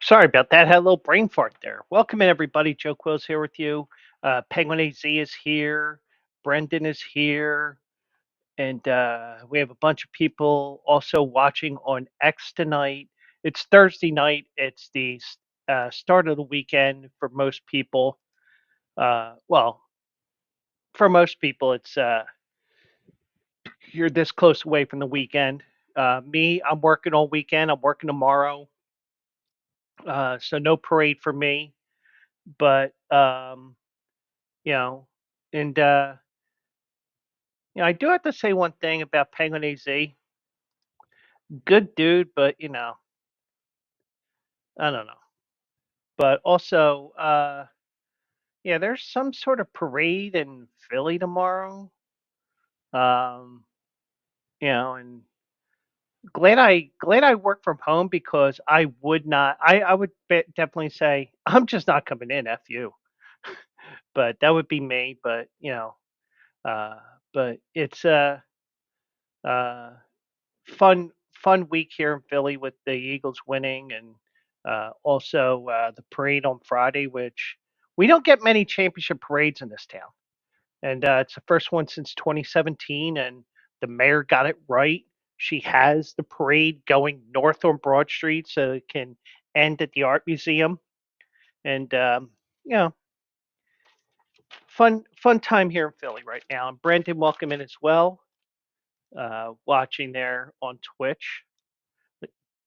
Sorry about that. Had a little brain fart there. Welcome in, everybody. Joe Quills here with you. Penguin AZ is here. Brendan is here. And we have a bunch of people also watching on X tonight. It's Thursday night. It's the start of the weekend for most people. Well, for most people, it's you're this close away from the weekend. Me, I'm working all weekend. I'm working tomorrow. So no parade for me. But you know, and I do have to say one thing about Penguin AZ. Good dude, but I don't know. But also, yeah, there's some sort of parade in Philly tomorrow. Um, and glad I work from home because I would not. I would definitely say I'm just not coming in. F you. But that would be me. But uh, but it's uh fun week here in Philly with the Eagles winning, and also the parade on Friday, which we don't get many championship parades in this town, and it's the first one since 2017, and the mayor got it right. She has the parade going north on Broad Street so it can end at the art museum, and you know, fun time here in Philly right now. And Brendan, welcome in as well. Watching there on Twitch.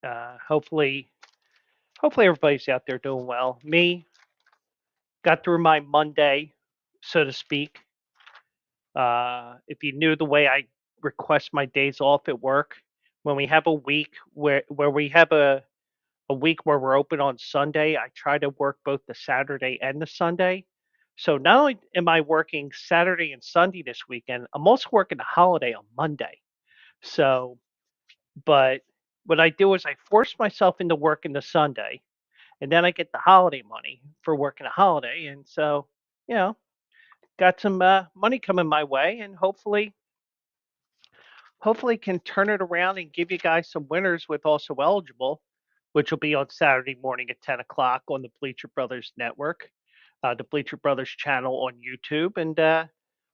Hopefully everybody's out there doing well. Me, got through my Monday, so to speak. If you knew the way I request my days off at work, when we have a week where we have a week where we're open on Sunday, I try to work both the Saturday and the Sunday. So not only am I working Saturday and Sunday this weekend, I'm also working the holiday on Monday. So, but what I do is I force myself into working the Sunday, and then I get the holiday money for working a holiday, and so you know, got some money coming my way, and hopefully can turn it around and give you guys some winners with also eligible, which will be on Saturday morning at 10 o'clock on the Bleacher Brothers Network, the Bleacher Brothers channel on YouTube, and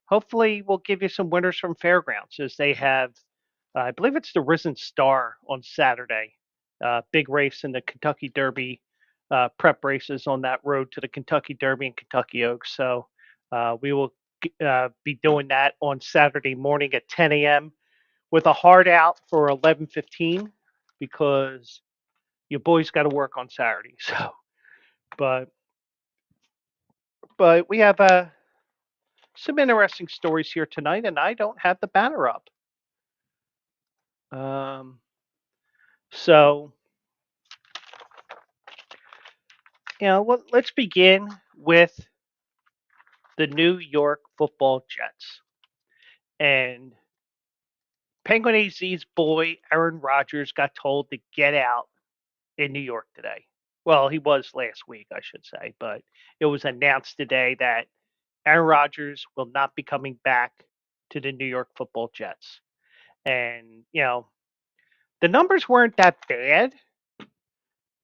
hopefully we'll give you some winners from Fairgrounds as they have. I believe it's the Risen Star on Saturday. Big race in the Kentucky Derby prep races on that road to the Kentucky Derby and Kentucky Oaks. So we will be doing that on Saturday morning at 10 a.m. with a hard out for 11:15 because your boys got to work on Saturday. So, but we have some interesting stories here tonight, and I don't have the banner up. Um, so let's begin with the New York Football Jets and Penguin AZ's boy Aaron Rodgers got told to get out in New York today. Well, he was last week, I should say, but it was announced today that Aaron Rodgers will not be coming back to the New York Football Jets. And, the numbers weren't that bad.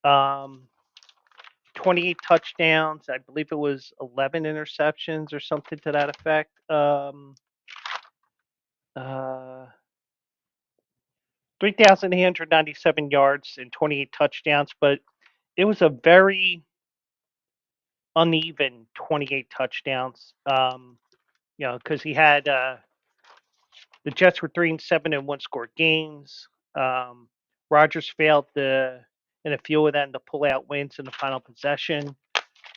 Um, 28 touchdowns. I believe it was 11 interceptions or something to that effect. Uh, 3,897 yards and 28 touchdowns. But it was a very uneven 28 touchdowns. Because he had the Jets were 3-7 in one score games. Um, Rodgers failed in a few of them to pull out wins in the final possession.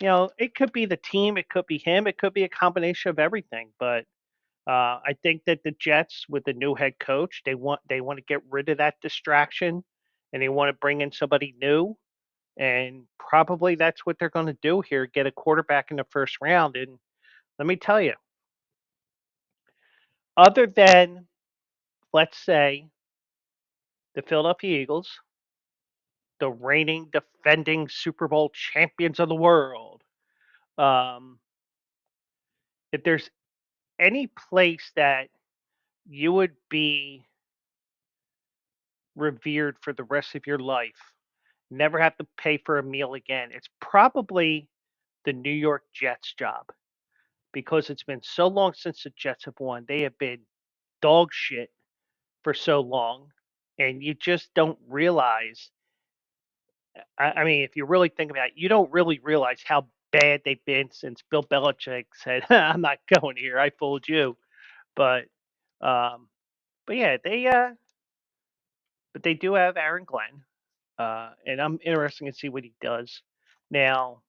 It could be the team, it could be him, it could be a combination of everything. But I think that the Jets, with the new head coach, they want to get rid of that distraction, and they want to bring in somebody new. And probably that's what they're going to do here: get a quarterback in the first round. And let me tell you, other than, let's say, the Philadelphia Eagles, the reigning defending Super Bowl champions of the world, um, if there's any place that you would be revered for the rest of your life, never have to pay for a meal again, it's probably the New York Jets job, because it's been so long since the Jets have won. They have been dog shit for so long, and you just don't realize. I mean, if you really think about it, you don't really realize how bad they've been since Bill Belichick said, "I'm not going here. I fooled you." But, um, but yeah, they do have Aaron Glenn, and I'm interested to see what he does. Now,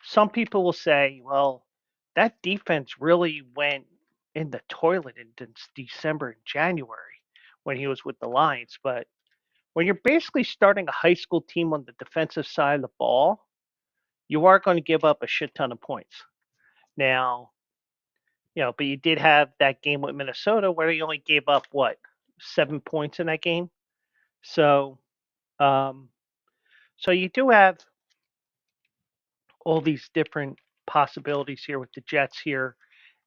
some people will say, "Well, that defense really went in the toilet in December and January when he was with the Lions." But when you're basically starting a high school team on the defensive side of the ball, you are going to give up a shit ton of points. Now, but you did have that game with Minnesota where you only gave up what, 7 points in that game. So, um, so you do have all these different possibilities here with the Jets here,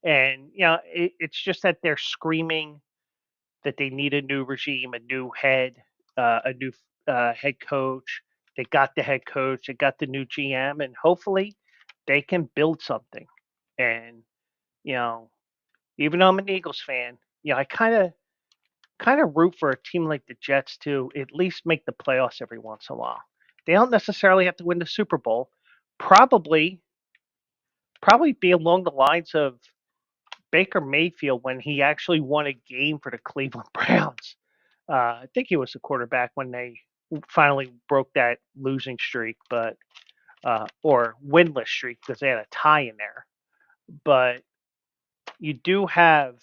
and it's just that they're screaming that they need a new regime, a new head, a new head coach. They got the head coach, they got the new GM, and hopefully they can build something. And you know, even though I'm an Eagles fan, I kind of root for a team like the Jets to at least make the playoffs every once in a while. They don't necessarily have to win the Super Bowl. Probably, probably be along the lines of Baker Mayfield when he actually won a game for the Cleveland Browns. I think he was the quarterback when they finally broke that losing streak, but or winless streak because they had a tie in there. But you do have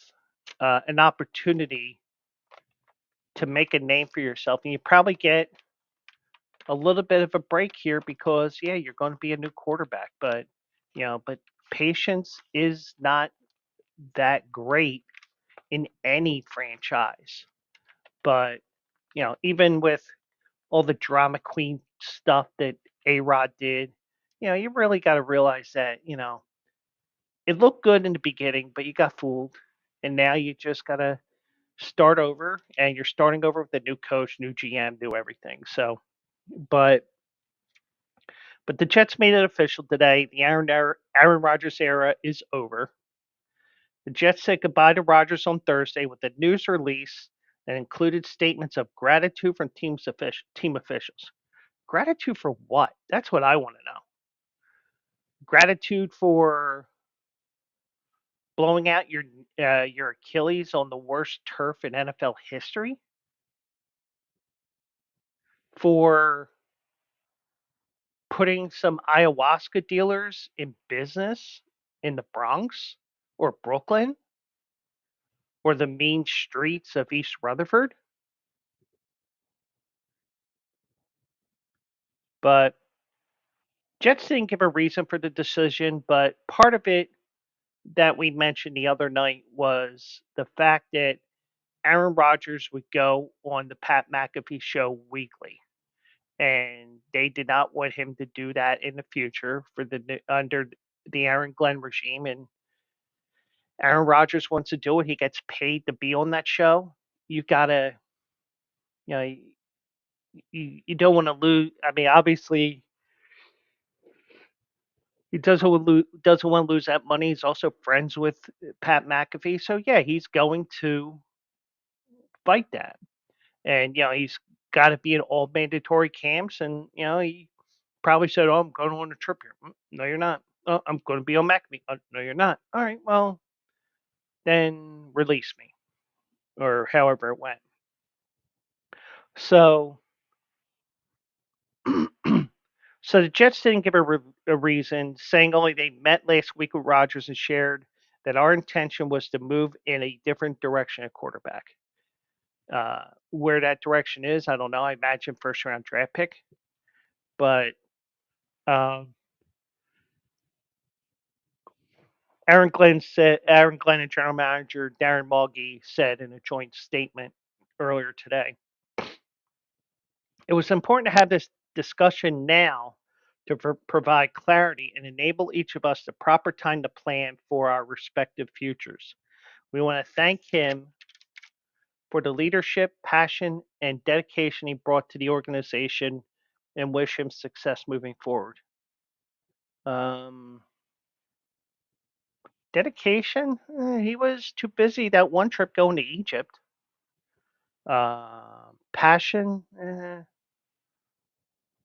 an opportunity to make a name for yourself, and you probably get a little bit of a break here because yeah, you're going to be a new quarterback, but patience is not that great in any franchise. But even with all the drama queen stuff that A Rod did, you really got to realize that it looked good in the beginning, but you got fooled, and now you just gotta start over, and you're starting over with a new coach, new GM, new everything. So, but But the Jets made it official today. The Aaron Rodgers era is over. The Jets said goodbye to Rodgers on Thursday with a news release that included statements of gratitude from team officials. Gratitude for what? That's what I want to know. Gratitude for blowing out your Achilles on the worst turf in NFL history? For putting some ayahuasca dealers in business in the Bronx or Brooklyn or the mean streets of East Rutherford? But Jets didn't give a reason for the decision, but part of it that we mentioned the other night was the fact that Aaron Rodgers would go on the Pat McAfee show weekly, and they did not want him to do that in the future for under the Aaron Glenn regime. And Aaron Rodgers wants to do it. He gets paid to be on that show. You've got to, you know, you don't want to lose. I mean, obviously, he doesn't want to lose that money. He's also friends with Pat McAfee, so yeah, he's going to fight that. And he's got to be in all mandatory camps, and probably said, "Oh, I'm going on a trip here." No, you're not. Oh, I'm going to be on MacMe. No, you're not. All right, well, then release me, or however it went. So, so the Jets didn't give a reason, saying only they met last week with Rodgers and shared that our intention was to move in a different direction at quarterback. Where that direction is, I don't know. I imagine first round draft pick, but um, Aaron Glenn and general manager Darren Mulgy said in a joint statement earlier today, it was important to have this discussion now to provide clarity and enable each of us the proper time to plan for our respective futures. We want to thank him for the leadership, passion, and dedication he brought to the organization and wish him success moving forward. Um, Dedication? He was too busy that one trip going to Egypt. Passion?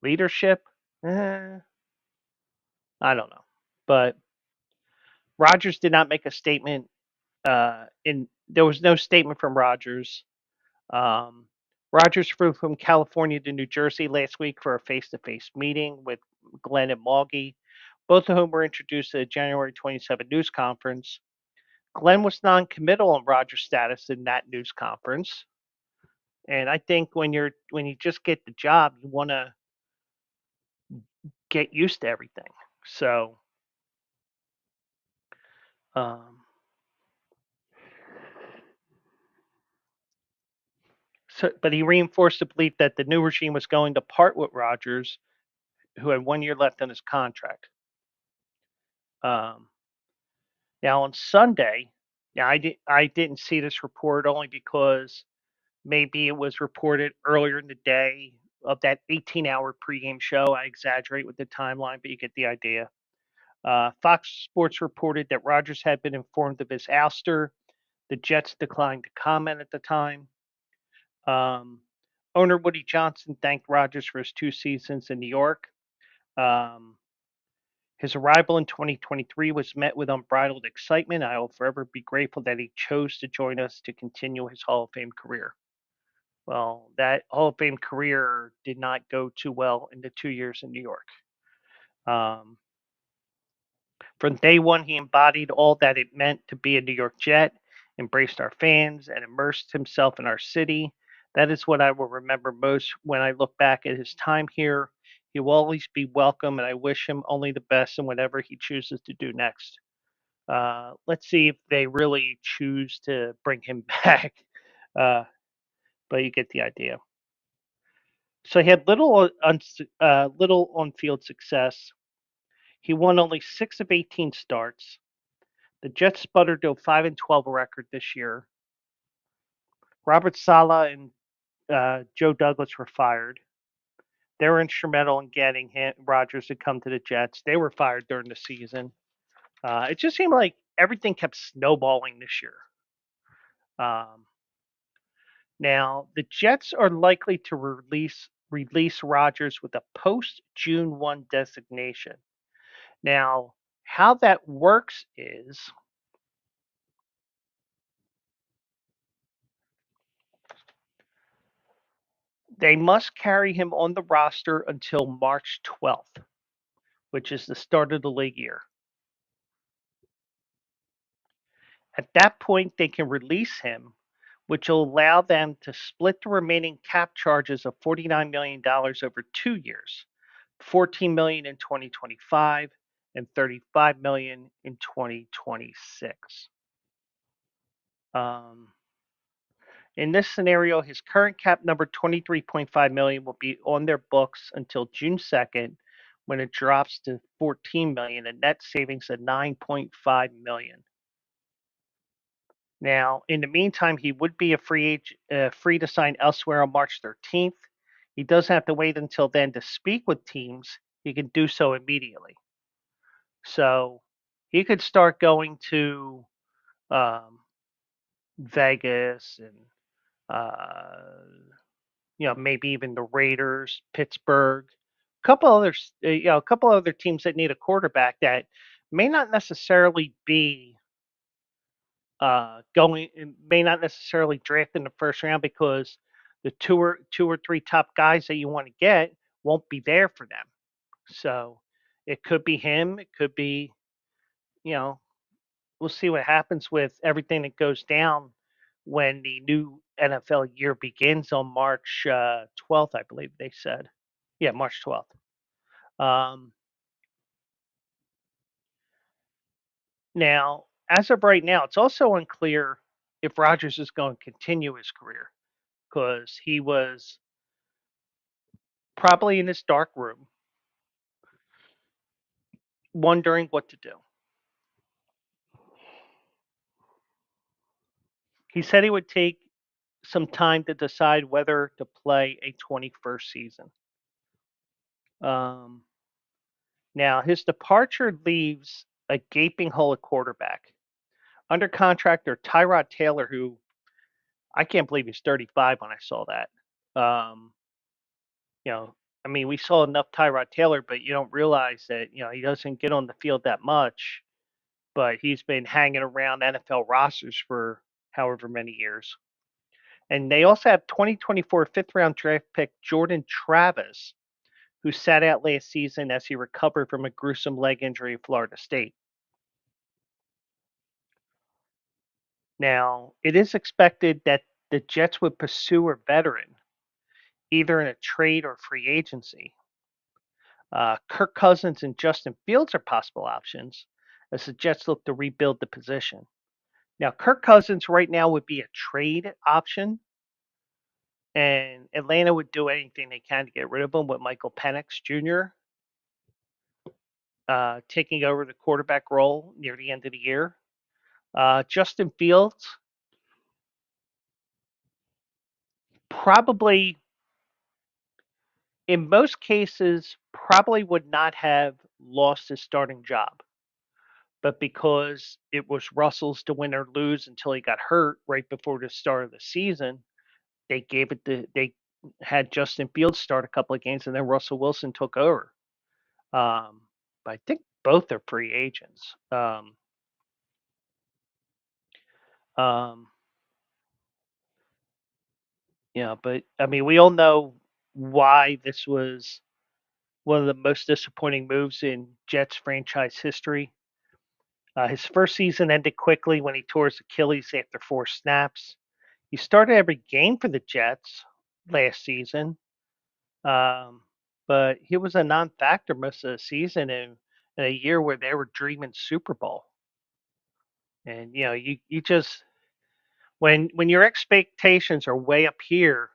Leadership? Eh, I don't know. But Rogers did not make a statement. In There was no statement from Rogers. Um, Rogers flew from California to New Jersey last week for a face-to-face meeting with Glenn and Mulgy, both of whom were introduced at the January 27 news conference. Glenn was non-committal on Rogers' status in that news conference, and I think when you just get the job, you want to get used to everything. So, um, but he reinforced the belief that the new regime was going to part with Rogers, who had 1 year left on his contract. Um, Now on Sunday, now I didn't see this report only because maybe it was reported earlier in the day of that 18-hour pregame show. I exaggerate with the timeline, but you get the idea. Fox Sports reported that Rogers had been informed of his ouster. The Jets declined to comment at the time. Um, Owner Woody Johnson thanked Rogers for his 2 seasons in New York. Um, His arrival in 2023 was met with unbridled excitement. I will forever be grateful that he chose to join us to continue his Hall of Fame career. Well, that Hall of Fame career did not go too well in the 2 years in New York. Um, from day one, he embodied all that it meant to be a New York Jet, embraced our fans, and immersed himself in our city. That is what I will remember most when I look back at his time here. He will always be welcome, and I wish him only the best in whatever he chooses to do next. Let's see if they really choose to bring him back. Uh, but you get the idea. So he had little on-field success. He won only 6 of 18 starts. The Jets sputtered to a 5-12 record this year. Robert Sala and Joe Douglas were fired. They were instrumental in getting Rodgers to come to the Jets. They were fired during the season. It just seemed like everything kept snowballing this year. Um, Now, the Jets are likely to release Rodgers with a post June 1 designation. Now, how that works is they must carry him on the roster until March 12th, which is the start of the league year. At that point, they can release him, which will allow them to split the remaining cap charges of $49 million over 2 years, 14 million in 2025 and 35 million in 2026. Um, in this scenario, his current cap number 23.5 million will be on their books until June 2nd, when it drops to 14 million, a net savings of 9.5 million. Now, in the meantime, he would be free to sign elsewhere on March 13th. He doesn't have to wait until then to speak with teams. He can do so immediately. So he could start going to um, Vegas and maybe even the Raiders, Pittsburgh, couple others, a couple other teams that need a quarterback that may not necessarily be going, may not necessarily draft in the first round because the two or three top guys that you want to get won't be there for them. So it could be him. It could be, you know, we'll see what happens with everything that goes down when the new NFL year begins on March 12th, I believe they said. Yeah, March 12th. Um, Now, as of right now, it's also unclear if Rodgers is going to continue his career because he was probably in this dark room wondering what to do. He said he would take some time to decide whether to play a 21st season. Um, Now, his departure leaves a gaping hole at quarterback. Under contract are Tyrod Taylor, who I can't believe he's 35 when I saw that. Um, you know, I mean, we saw enough Tyrod Taylor, but you don't realize that, he doesn't get on the field that much, but he's been hanging around NFL rosters for however many years. And they also have 2024 fifth round draft pick Jordan Travis, who sat out last season as he recovered from a gruesome leg injury at Florida State. Now, it is expected that the Jets would pursue a veteran, either in a trade or free agency. Kirk Cousins and Justin Fields are possible options as the Jets look to rebuild the position. Now, Kirk Cousins right now would be a trade option, and Atlanta would do anything they can to get rid of him with Michael Penix Jr. Taking over the quarterback role near the end of the year. Justin Fields probably, in most cases, probably would not have lost his starting job. But because it was Russell's to win or lose until he got hurt right before the start of the season, they had Justin Fields start a couple of games and then Russell Wilson took over. Um, but I think both are free agents. Um, but I mean, we all know why this was one of the most disappointing moves in Jets franchise history. His first season ended quickly when he tore his Achilles after 4 snaps. He started every game for the Jets last season, um, but he was a non-factor most of the season in a year where they were dreaming Super Bowl. And you just when your expectations are way up here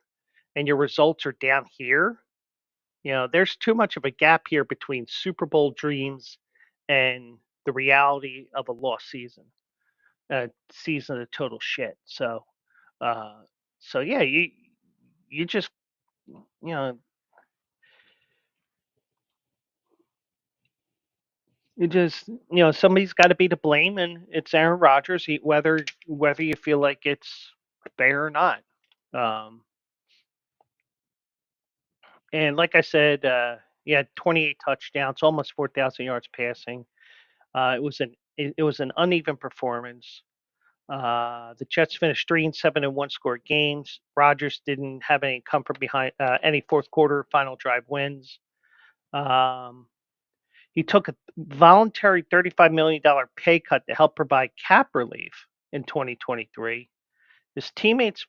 and your results are down here, there's too much of a gap here between Super Bowl dreams and the reality of a lost season, a season of total shit. Uh, so yeah, you just you know somebody's got to be to blame, and it's Aaron Rodgers. Whether you feel like it's fair or not. Um, and like I said, he had 28 touchdowns, almost 4,000 yards passing. It was an uneven performance. The Jets finished 3-7 in one-score games. Rodgers didn't have any comfort behind any fourth quarter final drive wins. Um, he took a voluntary $35 million pay cut to help provide cap relief in 2023. His teammates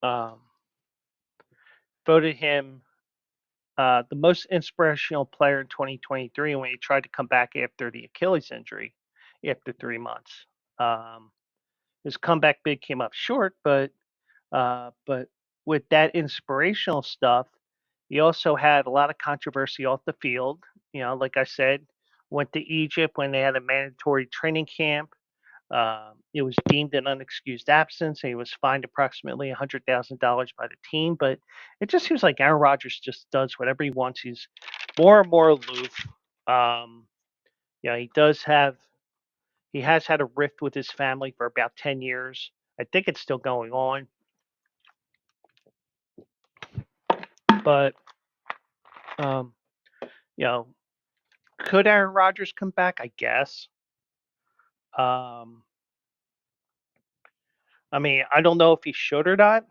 um, voted him the most inspirational player in 2023 when he tried to come back after the Achilles injury after 3 months. Um, his comeback bid came up short, but with that inspirational stuff, he also had a lot of controversy off the field. Like I said, went to Egypt when they had a mandatory training camp. It was deemed an unexcused absence. And he was fined approximately $100,000 by the team. But it just seems like Aaron Rodgers just does whatever he wants. He's more and more aloof. Um, he does have he has had a rift with his family for about 10 years. I think it's still going on. But um, you know, could Aaron Rodgers come back? I guess. Um, I mean, I don't know if he should or not.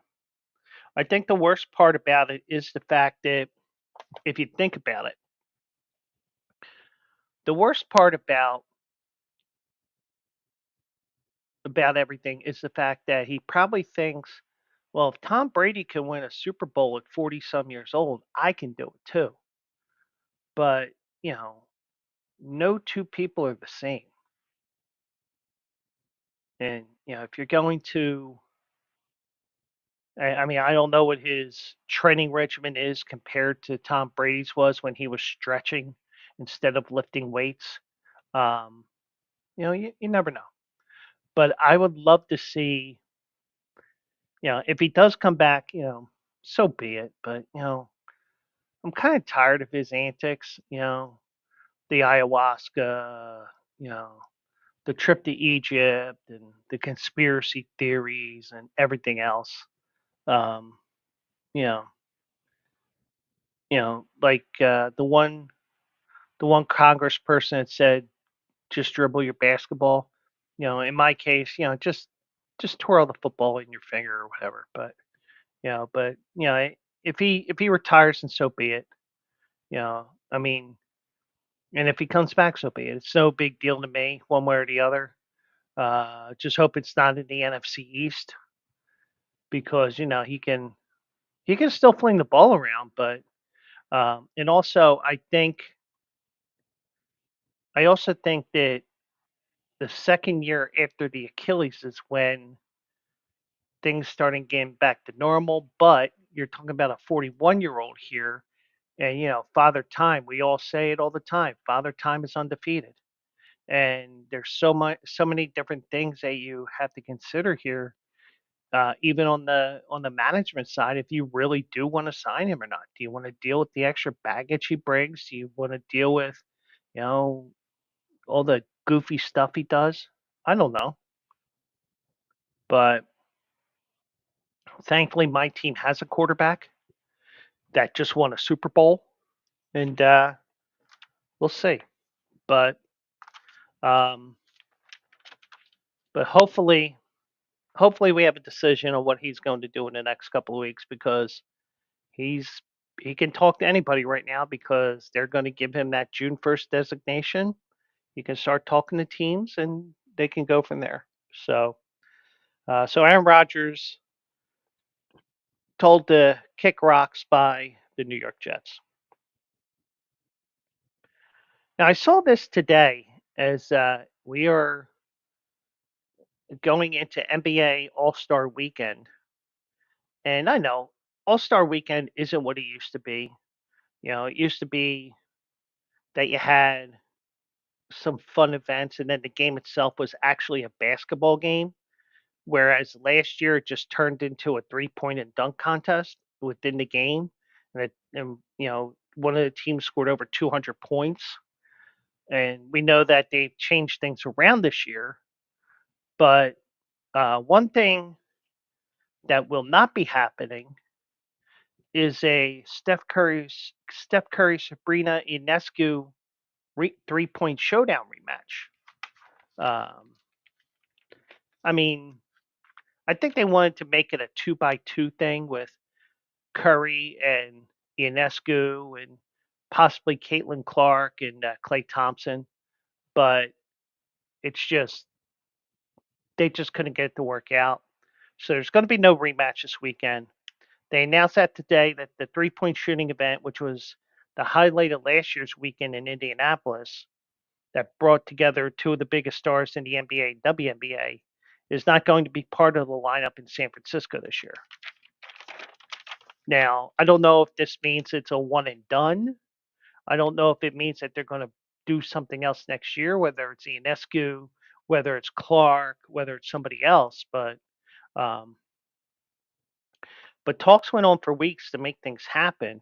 I think the worst part about it is the fact that if you think about it, the worst part about everything is the fact that he probably thinks, well, if Tom Brady can win a Super Bowl at 40 some years old, I can do it too. But, you know, no two people are the same. And, you know, if you're going to, I mean, I don't know what his training regimen is compared to Tom Brady's was when he was stretching instead of lifting weights. Um, you know, you never know. But I would love to see, you know, if he does come back, you know, so be it. But, you know, I'm kind of tired of his antics, you know, the ayahuasca, you know, the trip to Egypt and the conspiracy theories and everything else. Um, you know, like the one congressperson that said just dribble your basketball. You know, in my case, you know, just twirl the football in your finger or whatever. But you know, if he retires, and so be it. You know, I mean, and if he comes back, so be it. It's no big deal to me, one way or the other. Just hope it's not in the NFC East because you know he can still fling the ball around, but and also I also think that the second year after the Achilles is when things starting getting back to normal. But you're talking about a 41-year-old here, and you know, Father Time. We all say it all the time. Father Time is undefeated, and there's so many different things that you have to consider here. Even on the management side, if you really do want to sign him or not, do you want to deal with the extra baggage he brings? Do you want to deal with, you know, all the goofy stuff he does? I don't know, but thankfully my team has a quarterback that just won a Super Bowl, and we'll see. But um, but hopefully we have a decision on what he's going to do in the next couple of weeks because he's he can talk to anybody right now because they're going to give him that June 1st designation. He can start talking to teams and they can go from there. So so Aaron Rodgers told to kick rocks by the New York Jets. Now I saw this today as we are going into NBA All Star Weekend, and I know All Star Weekend isn't what it used to be. You know, it used to be that you had some fun events, and then the game itself was actually a basketball game. Whereas last year it just turned into a 3 point and dunk contest within the game, and you know one of the teams scored over 200 points. And we know that they've changed things around this year, but one thing that will not be happening is a Steph Curry Sabrina Ionescu 3 point showdown rematch. Um, I mean, I think they wanted to make it a 2-by-2 thing with Curry and Ionescu and possibly Caitlin Clark and Clay Thompson, but it's just they just couldn't get it to work out. So there's going to be no rematch this weekend. They announced that today that the 3 point shooting event, which was the highlight of last year's weekend in Indianapolis, that brought together two of the biggest stars in the NBA and WNBA, is not going to be part of the lineup in San Francisco this year. Now, I don't know if this means it's a one and done. I don't know if it means that they're going to do something else next year, whether it's Ionescu, whether it's Clark, whether it's somebody else. Um, but talks went on for weeks to make things happen,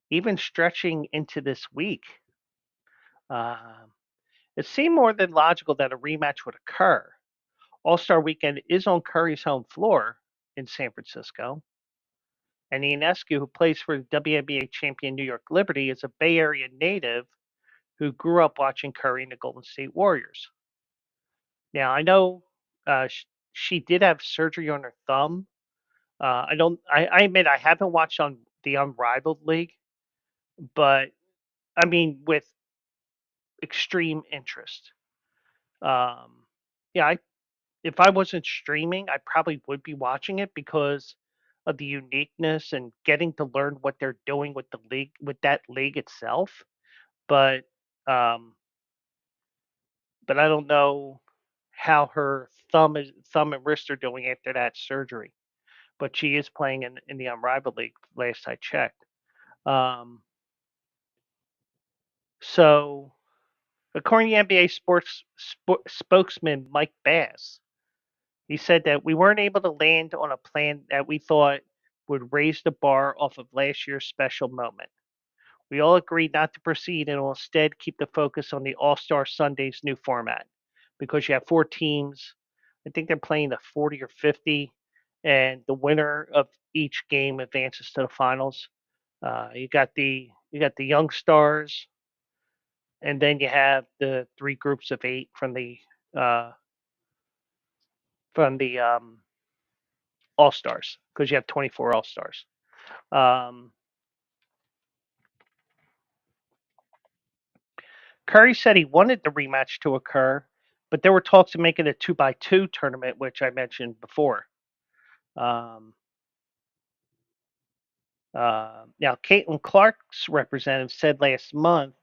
even stretching into this week. Um, it seemed more than logical that a rematch would occur. All Star Weekend is on Curry's home floor in San Francisco, And Ionescu, who plays for the WNBA champion New York Liberty, is a Bay Area native who grew up watching Curry and the Golden State Warriors. Now, I know she did have surgery on her thumb. I don't. I admit I haven't watched on the Unrivaled League, but I mean with extreme interest. Um, yeah, if I wasn't streaming, I probably would be watching it because of the uniqueness and getting to learn what they're doing with the league, with that league itself. But um, but I don't know how her thumb and wrist are doing after that surgery. But she is playing in the Unrivaled League last I checked. Um, so according to NBA spokesman Mike Bass, he said that we weren't able to land on a plan that we thought would raise the bar off of last year's special moment. We all agreed not to proceed and will instead keep the focus on the All Star Sunday's new format because you have four teams. I think they're playing the 40 or 50, and the winner of each game advances to the finals. You got the young stars, and then you have the three groups of eight uh, from the All Stars because you have 24 All Stars. Um, Curry said he wanted the rematch to occur, but there were talks of making a 2x2 tournament, which I mentioned before. Um, now, Caitlin Clark's representative said last month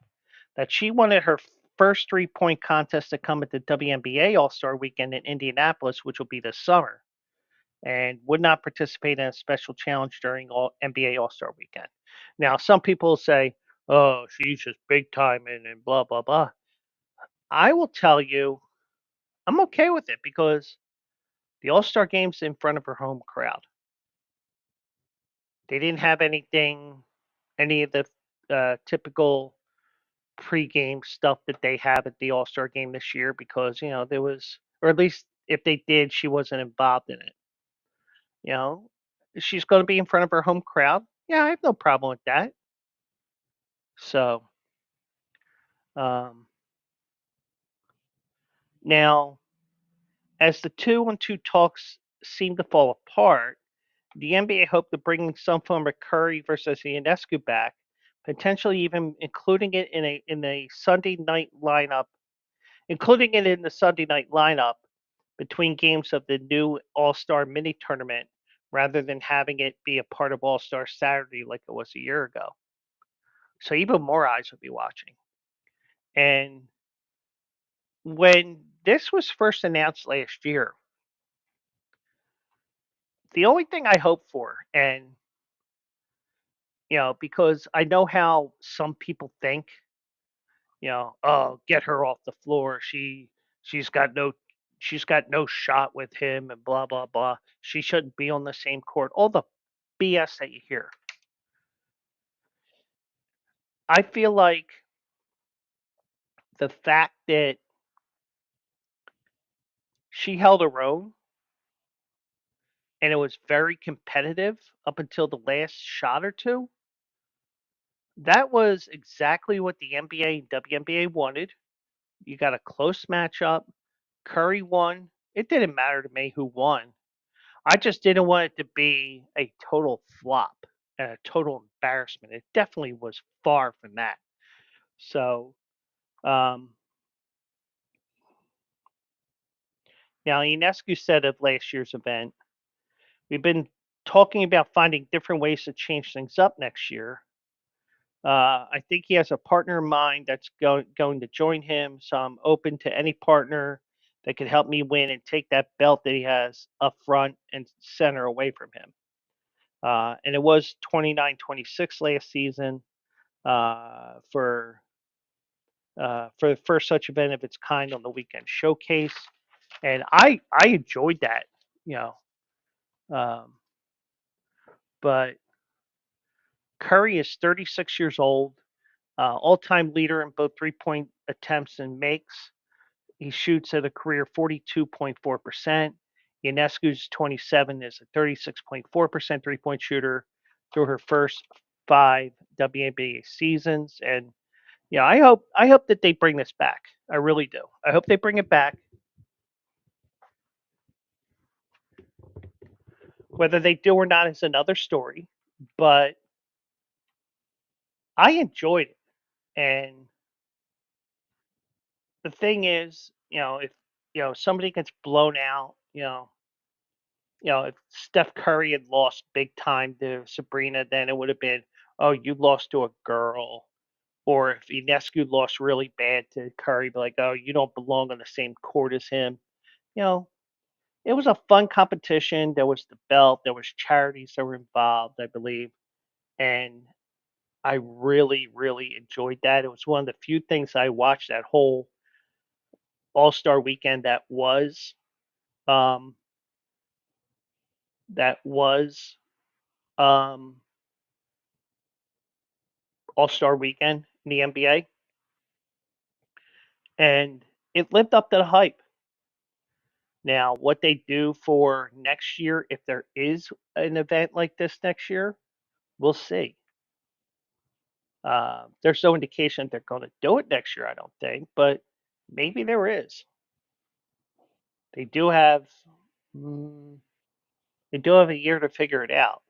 that she wanted her first 3-point contest to come at the WNBA All Star Weekend in Indianapolis, which will be this summer, and would not participate in a special challenge during NBA All Star Weekend. Now, some people say, "Oh, she's just big time and blah blah blah." I will tell you, I'm okay with it because the All Star Game's in front of her home crowd. They didn't have any of the typical pregame stuff that they have at the All Star Game this year because there was, or at least if they did, she wasn't involved in it. You know, she's going to be in front of her home crowd. Yeah, I have no problem with that. So um, now, as the 2-on-2 talks seem to fall apart, the NBA hoped to bring some form of Curry versus Ionescu back, potentially even including it in the Sunday night lineup between games of the new All Star mini tournament, rather than having it be a part of All Star Saturday like it was a year ago. So even more eyes would be watching. And when this was first announced last year, the only thing I hope for, and because I know how some people think, oh, get her off the floor. She's got no she's got no shot with him and blah blah blah. She shouldn't be on the same court. All the BS that you hear. I feel like the fact that she held her own and it was very competitive up until the last shot or two, that was exactly what the NBA and WNBA wanted. You got a close matchup. Curry won. It didn't matter to me who won. I just didn't want it to be a total flop and a total embarrassment. It definitely was far from that. So um, now Ionescu said of last year's event, we've been talking about finding different ways to change things up next year. I think he has a partner in mind that's going to join him, so I'm open to any partner that could help me win and take that belt that he has up front and center away from him. And it was 29-26 last season for the first such event of its kind on the weekend showcase, and I enjoyed that, you know. Um, but Curry is 36 years old, all-time leader in both three-point attempts and makes. He shoots at a career 42.4%. Ionescu's 27 is a 36.4% three-point shooter. through her first 5 WNBA seasons, and yeah, I hope that they bring this back. I really do. I hope they bring it back. Whether they do or not is another story, but I enjoyed it. And the thing is, if somebody gets blown out, if Steph Curry had lost big time to Sabrina, then it would have been, oh, you lost to a girl. Or if Ionescu lost really bad to Curry, be like, oh, you don't belong on the same court as him. You know, it was a fun competition. There was the belt, there was charities that were involved, I believe, and I really, really enjoyed that. It was one of the few things I watched that whole All Star weekend um, that was um, All Star weekend in the NBA, and it lived up to the hype. Now, what they do for next year, if there is an event like this next year, we'll see. There's no indication they're going to do it next year, I don't think, but maybe there is. They do have, mm, they do have a year to figure it out.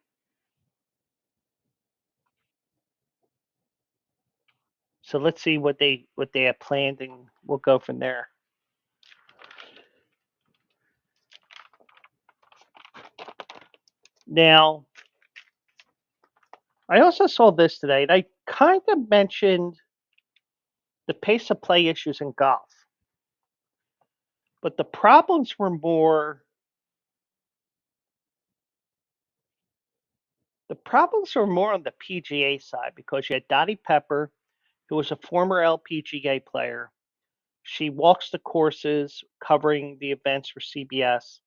So let's see what they have planned, and we'll go from there. Now, I also saw this today, and I kind of mentioned the pace of play issues in golf, but the problems were more on the PGA side because you had Dottie Pepper, who was a former LPGA player. She walks the courses covering the events for CBS.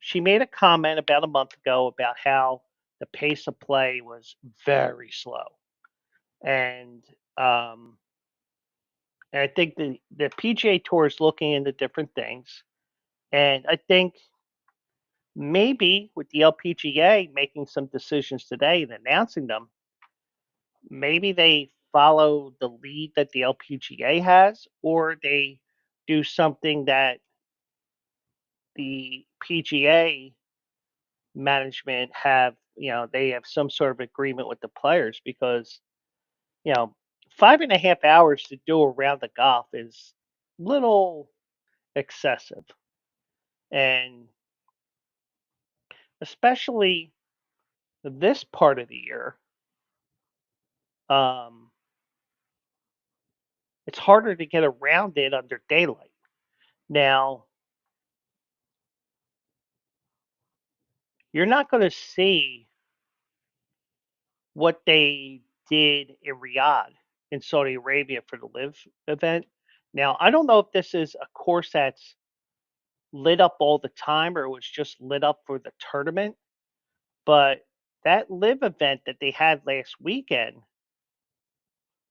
She made a comment about a month ago about how the pace of play was very slow. And um, and I think the PGA Tour is looking into different things. And I think maybe with the LPGA making some decisions today and announcing them, maybe they follow the lead that the LPGA has, or they do something that the PGA management they have some sort of agreement with the players because, you know, 5.5 hours to do a round of golf is little excessive. And especially this part of the year, um, it's harder to get around it under daylight. Now, you're not going to see what they did in Riyadh in Saudi Arabia for the Live event. Now, I don't know if this is a course that's lit up all the time or it was just lit up for the tournament, but that Live event that they had last weekend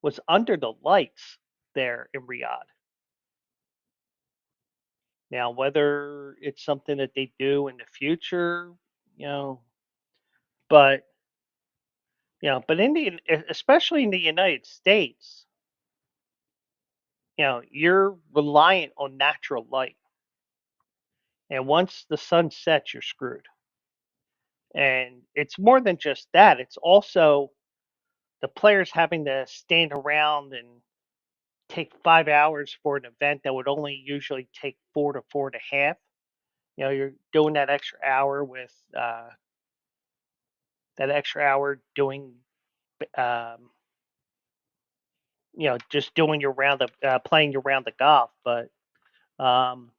was under the lights there in Riyadh. Now, whether it's something that they do in the future, you know, but but especially in the United States, you're reliant on natural light, and once the sun sets, you're screwed. And it's more than just that; it's also the players having to stand around and take 5 hours for an event that would only usually take 4 to 4.5. You're doing that extra hour doing, um, just doing your round of playing your round of golf. Um,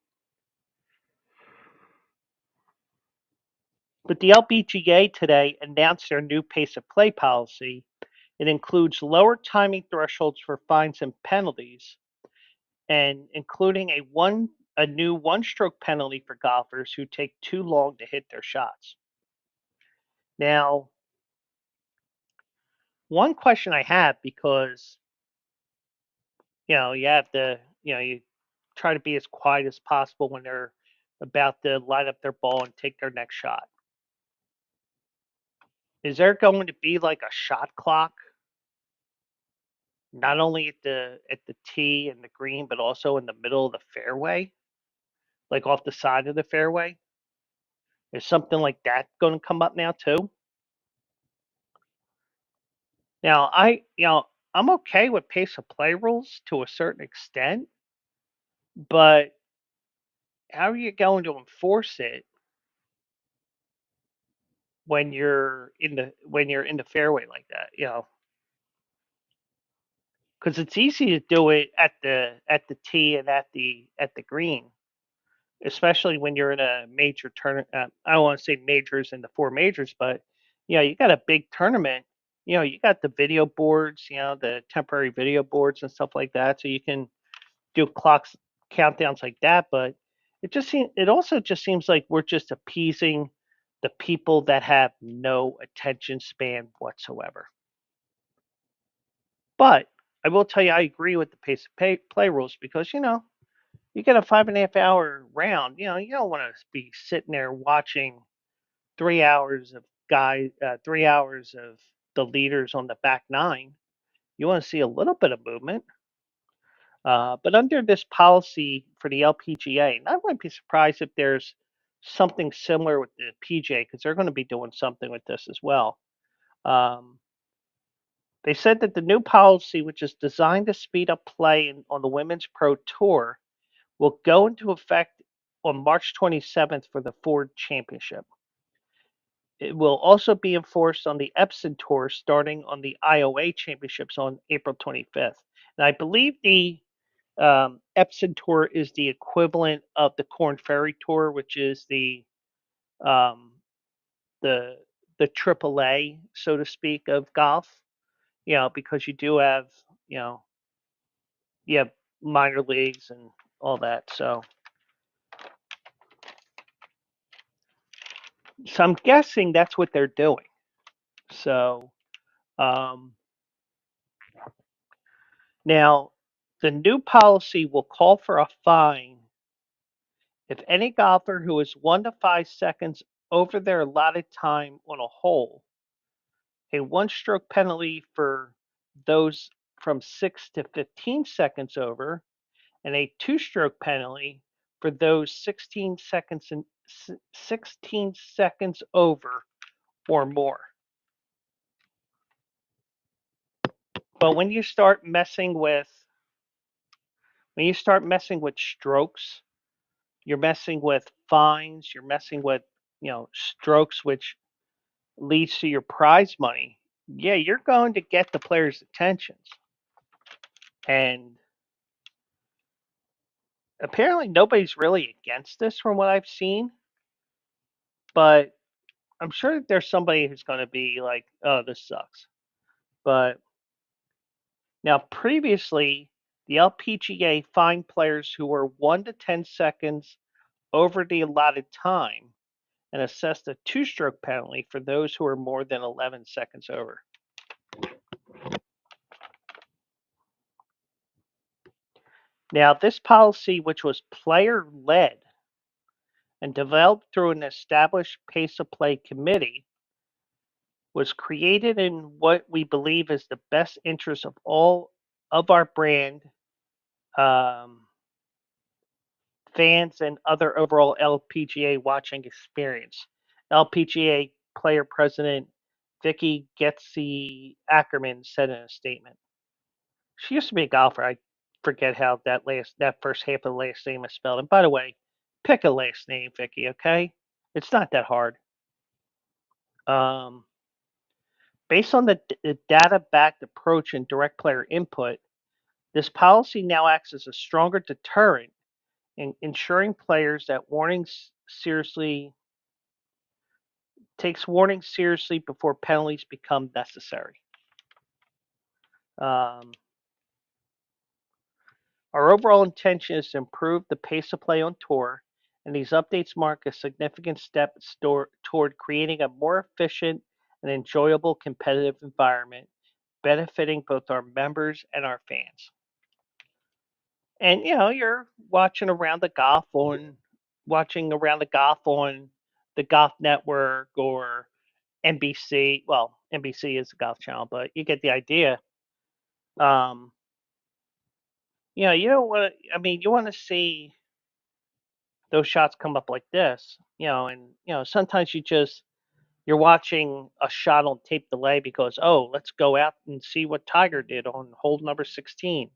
but the LPGA today announced their new pace of play policy. It includes lower timing thresholds for fines and penalties, and including a new one-stroke penalty for golfers who take too long to hit their shots. Now, one question I have, because you have to, you try to be as quiet as possible when they're about to line up their ball and take their next shot. Is there going to be like a shot clock, not only at the tee and the green, but also in the middle of the fairway, like off the side of the fairway? Is something like that going to come up now too? Now, I'm okay with pace of play rules to a certain extent, but how are you going to enforce it when you're in the fairway like that? Because it's easy to do it at the tee and at the green, especially when you're in a major tournament. I don't want to say majors and the four majors, but you got a big tournament. You got the video boards, the temporary video boards and stuff like that, so you can do clocks countdowns like that. But it also just seems like we're just appeasing the people that have no attention span whatsoever. But I will tell you, I agree with the pace of play rules because you get a 5.5 hour round. You don't want to be sitting there watching 3 hours of 3 hours of the leaders on the back nine. You want to see a little bit of movement. But under this policy for the LPGA, and I wouldn't be surprised if there's something similar with the PGA because they're going to be doing something with this as well. Um, they said that the new policy, which is designed to speed up play on the Women's Pro Tour, will go into effect on March 27th for the Ford Championship. It will also be enforced on the Epson Tour starting on the IOA Championships on April 25th. And I believe the Epson Tour is the equivalent of the Corn Ferry Tour, which is um, the the AAA, so to speak, of golf. Because you do have you know you have minor leagues and all that. So I'm guessing that's what they're doing. So um, now the new policy will call for a fine if any golfer who is 1 to 5 seconds over their allotted time on a hole, a one stroke penalty for those from 6 to 15 seconds over, and a two-stroke penalty for those 16 seconds over or more. But when you start messing with strokes, you're messing with fines, you're messing with, strokes which leads to your prize money. Yeah, you're going to get the players' attentions. And apparently nobody's really against this from what I've seen, but I'm sure that there's somebody who's going to be like, "Oh, this sucks." But now, previously, the LPGA fined players who were 1 to 10 seconds over the allotted time and assessed a two-stroke penalty for those who were more than 11 seconds over. Now, this policy, which was player-led and developed through an established pace of play committee, was created in what we believe is the best interest of all of our brand, um, fans, and other overall LPGA watching experience. LPGA player president Vicky Getzy Ackerman said in a statement. She used to be a golfer. I forget how that first half of the last name is spelled. And by the way, pick a last name, Vicky. Okay, it's not that hard. Um, Based on the data-backed approach and direct player input, this policy now acts as a stronger deterrent in ensuring players that takes warnings seriously before penalties become necessary. Um, our overall intention is to improve the pace of play on tour, and these updates mark a significant step toward creating a more efficient and enjoyable competitive environment, benefiting both our members and our fans. And you're watching around the golf on the Golf Network or NBC. Well, NBC is a golf channel, but you get the idea. Um, you don't want to. I mean, you want to see those shots come up like this. And sometimes you're watching a shot on tape delay because, oh, let's go out and see what Tiger did on hole number 16.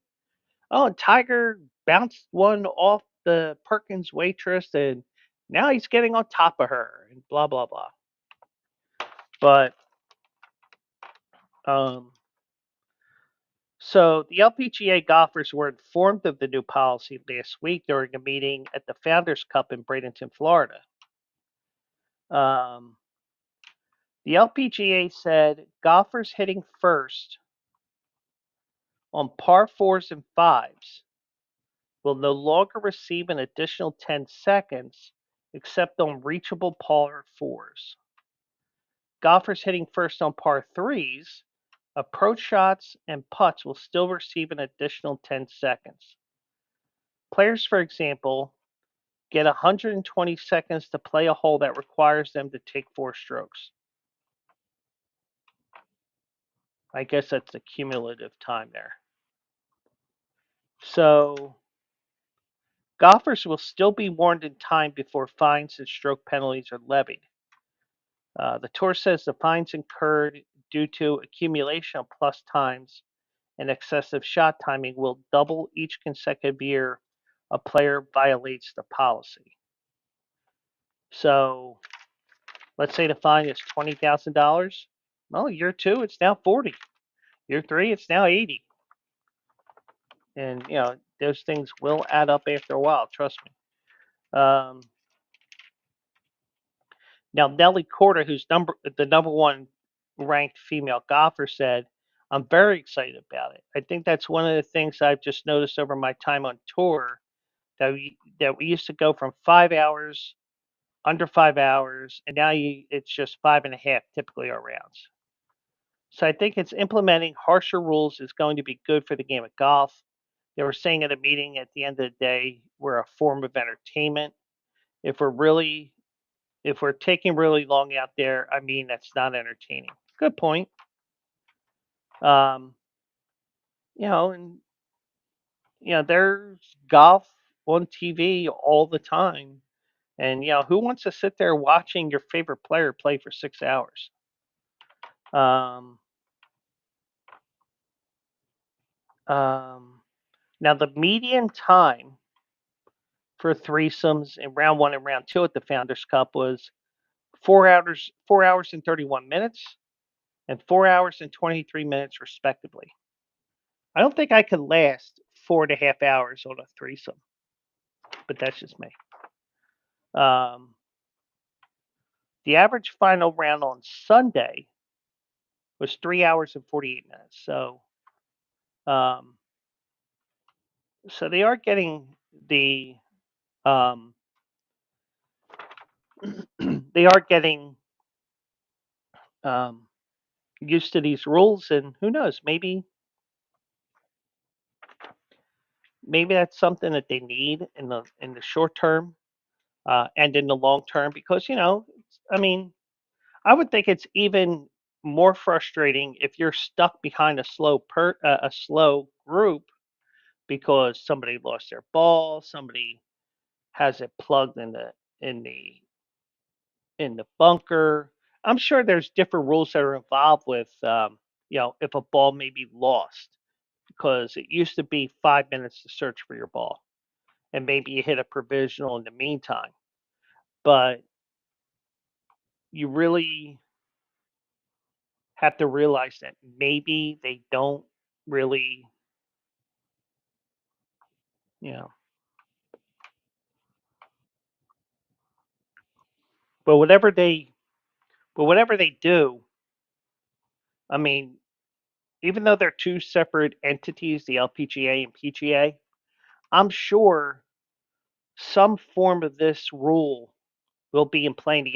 Oh, and Tiger bounced one off the Perkins waitress, and now he's getting on top of her, and blah blah blah. But um, so the LPGA golfers were informed of the new policy last week during a meeting at the Founders Cup in Bradenton, Florida. Um, the LPGA said golfers hitting first on par fours and fives will no longer receive an additional 10 seconds except on reachable par fours. Golfers hitting first on par threes, approach shots, and putts will still receive an additional 10 seconds. Players, for example, get 120 seconds to play a hole that requires them to take 4 strokes. I guess that's the cumulative time there. So, golfers will still be warned in time before fines and stroke penalties are levied. The tour says the fines incurred due to accumulation of plus times and excessive shot timing will double each consecutive year a player violates the policy. So let's say the fine is $20,000. Well, year 2, it's now 40. Year 3, it's now 80. And those things will add up after a while. Trust me. Now Nelly Korda, who's the number 1 ranked female golfer, said, "I'm very excited about it. I think that's one of the things I've just noticed over my time on tour that we used to go from 5 hours, under 5 hours, and now it's just 5.5 typically our rounds. So I think it's implementing harsher rules is going to be good for the game of golf. They were saying at a meeting at the end of the day, we're a form of entertainment. If we're taking really long out there, I mean that's not entertaining." Good point. Um, and there's golf on TV all the time. And who wants to sit there watching your favorite player play for 6 hours? Um, now the median time for threesomes in round 1 and round 2 at the Founders Cup was 4 hours and 31 minutes, and 4 hours and 23 minutes respectively. I don't think I could last 4.5 hours on a threesome, but that's just me. Um, the average final round on Sunday was 3 hours and 48 minutes. Um, so they are getting the um, they are getting um, used to these rules, and who knows, maybe that's something that they need in the short term and in the long term because I mean, I would think it's even more frustrating if you're stuck behind a slow group because somebody lost their ball, somebody has it plugged in the in the bunker. I'm sure there's different rules that are involved with, if a ball may be lost, because it used to be 5 minutes to search for your ball, and maybe you hit a provisional in the meantime. But you really have to realize that maybe they don't really, you know, but whatever they do, I mean, even though they're two separate entities, the LPGA and PGA, I'm sure some form of this rule will be in play in the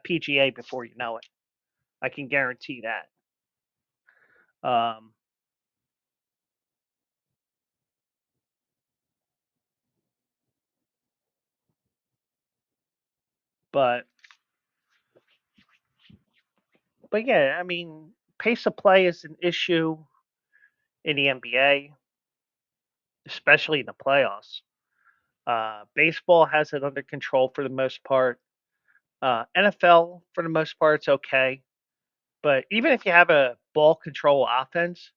PGA before you know it. I can guarantee that. Um, but But yeah, I mean, pace of play is an issue in the NBA, especially in the playoffs. Baseball has it under control for the most part. NFL, for the most part, it's okay. But even if you have a ball control offense,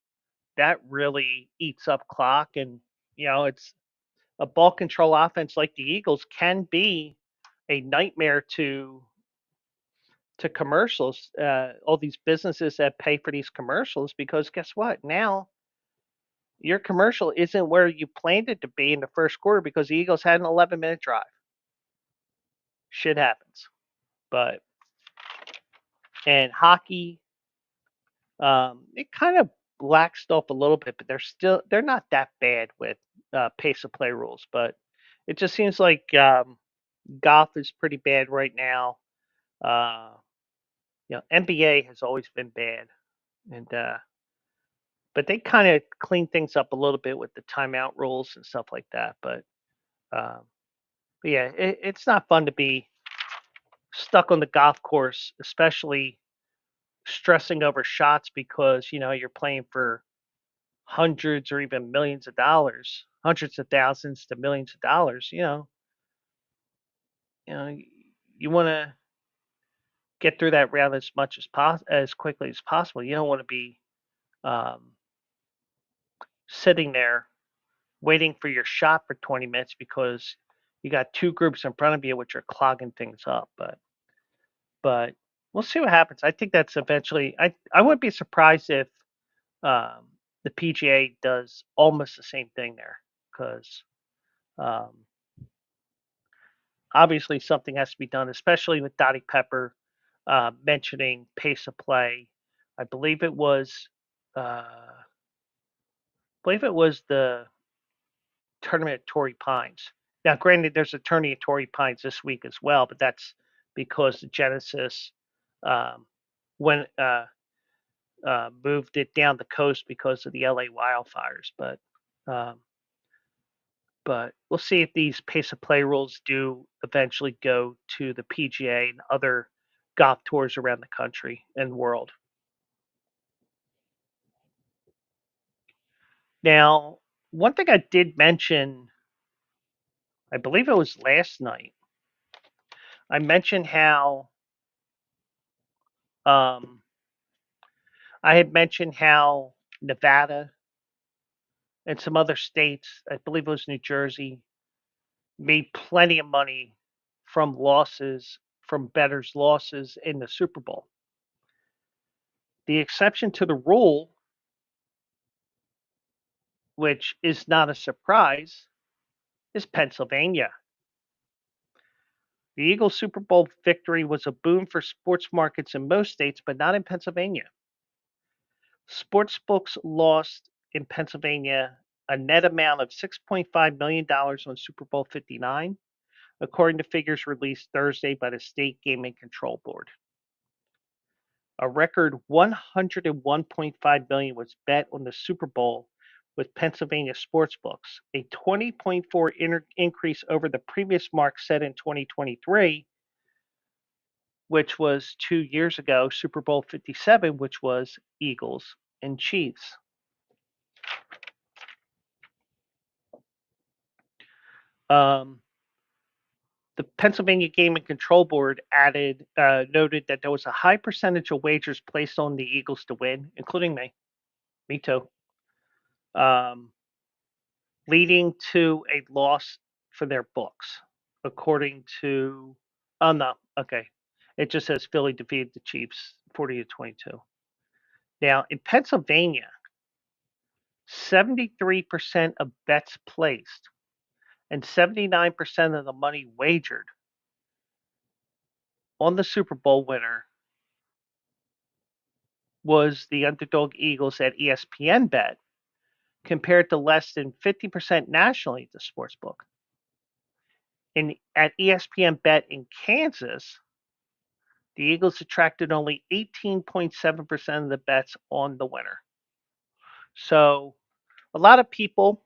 that really eats up clock. And, it's a ball control offense like the Eagles can be a nightmare to commercials, all these businesses that pay for these commercials, because guess what? Now your commercial isn't where you planned it to be in the first quarter because the Eagles had an 11-minute drive. Shit happens. But and hockey, it kind of laxed off a little bit, but they're not that bad with pace of play rules. But it just seems like golf is pretty bad right now. Uh, NBA has always been bad, and but they kind of clean things up a little bit with the timeout rules and stuff like that. Um, but yeah, it's not fun to be stuck on the golf course, especially stressing over shots because you're playing for hundreds or even millions of dollars, hundreds of thousands to millions of dollars. You know, you want to get through that round as much as quickly as possible. You don't want to be um, sitting there waiting for your shot for 20 minutes because you got two groups in front of you which are clogging things up. But we'll see what happens. I think that's eventually. I wouldn't be surprised if um, the PGA does almost the same thing there because um, obviously something has to be done, especially with Dottie Pepper mentioning pace of play. I believe it was. Believe it was the tournament at Torrey Pines. Now, granted, there's a tourney at Torrey Pines this week as well, but that's because the Genesis um, when moved it down the coast because of the LA wildfires. Um, but we'll see if these pace of play rules do eventually go to the PGA and other golf tours around the country and world. Now, one thing I did mention, I believe it was last night, I mentioned how um, I had mentioned how Nevada and some other states, I believe it was New Jersey, made plenty of money from losses, from bettors' losses in the Super Bowl. The exception to the rule, which is not a surprise, is Pennsylvania. The Eagles' Super Bowl victory was a boon for sports markets in most states, but not in Pennsylvania. Sportsbooks lost in Pennsylvania a net amount of $6.5 million on Super Bowl 59, according to figures released Thursday by the State Gaming Control Board. A record 101.5 million was bet on the Super Bowl with Pennsylvania sportsbooks, a 20.4 increase over the previous mark set in 2023, which was 2 years ago, Super Bowl 57, which was Eagles and Chiefs. Um, the Pennsylvania Gaming Control Board noted that there was a high percentage of wagers placed on the Eagles to win, including me. Me too. Um, Leading to a loss for their books, according to. Oh no, okay. It just says Philly defeated the Chiefs 40-22. Now in Pennsylvania, 73% of bets placed and 79% of the money wagered on the Super Bowl winner was the underdog Eagles at ESPN Bet, compared to less than 50% nationally at the sportsbook. At ESPN Bet in Kansas, the Eagles attracted only 18.7% of the bets on the winner. So a lot of people,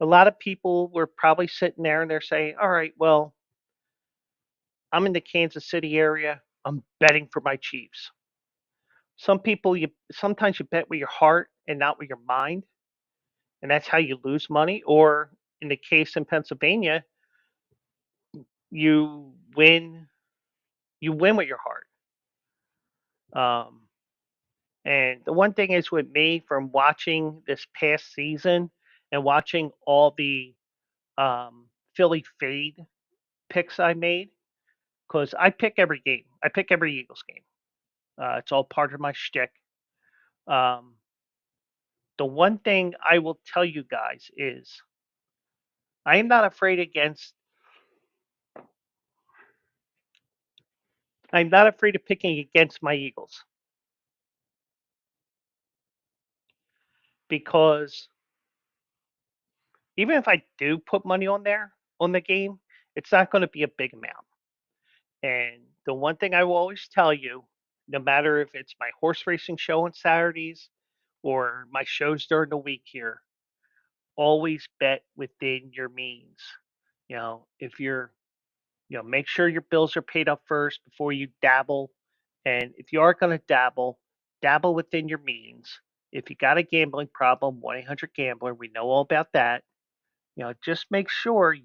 a lot of people were probably sitting there and they're saying, "All right, well, I'm in the Kansas City area. I'm betting for my Chiefs. Some people you sometimes you bet with your heart and not with your mind, and that's how you lose money. Or in the case in Pennsylvania, you win you win with your heart. Um, and the one thing is with me from watching this past season and watching all the Philly fade picks I made, because I pick every game. I pick every Eagles game. It's all part of my shtick. Um, the one thing I will tell you guys is I am not afraid against. I'm not afraid of picking against my Eagles because even if I do put money on there on the game, it's not going to be a big amount. And the one thing I will always tell you, no matter if it's my horse racing show on Saturdays or my shows during the week here, always bet within your means. If you're, make sure your bills are paid up first before you dabble. And if you are going to dabble, dabble within your means. If you got a gambling problem, 1-800 Gambler, we know all about that. Just make sure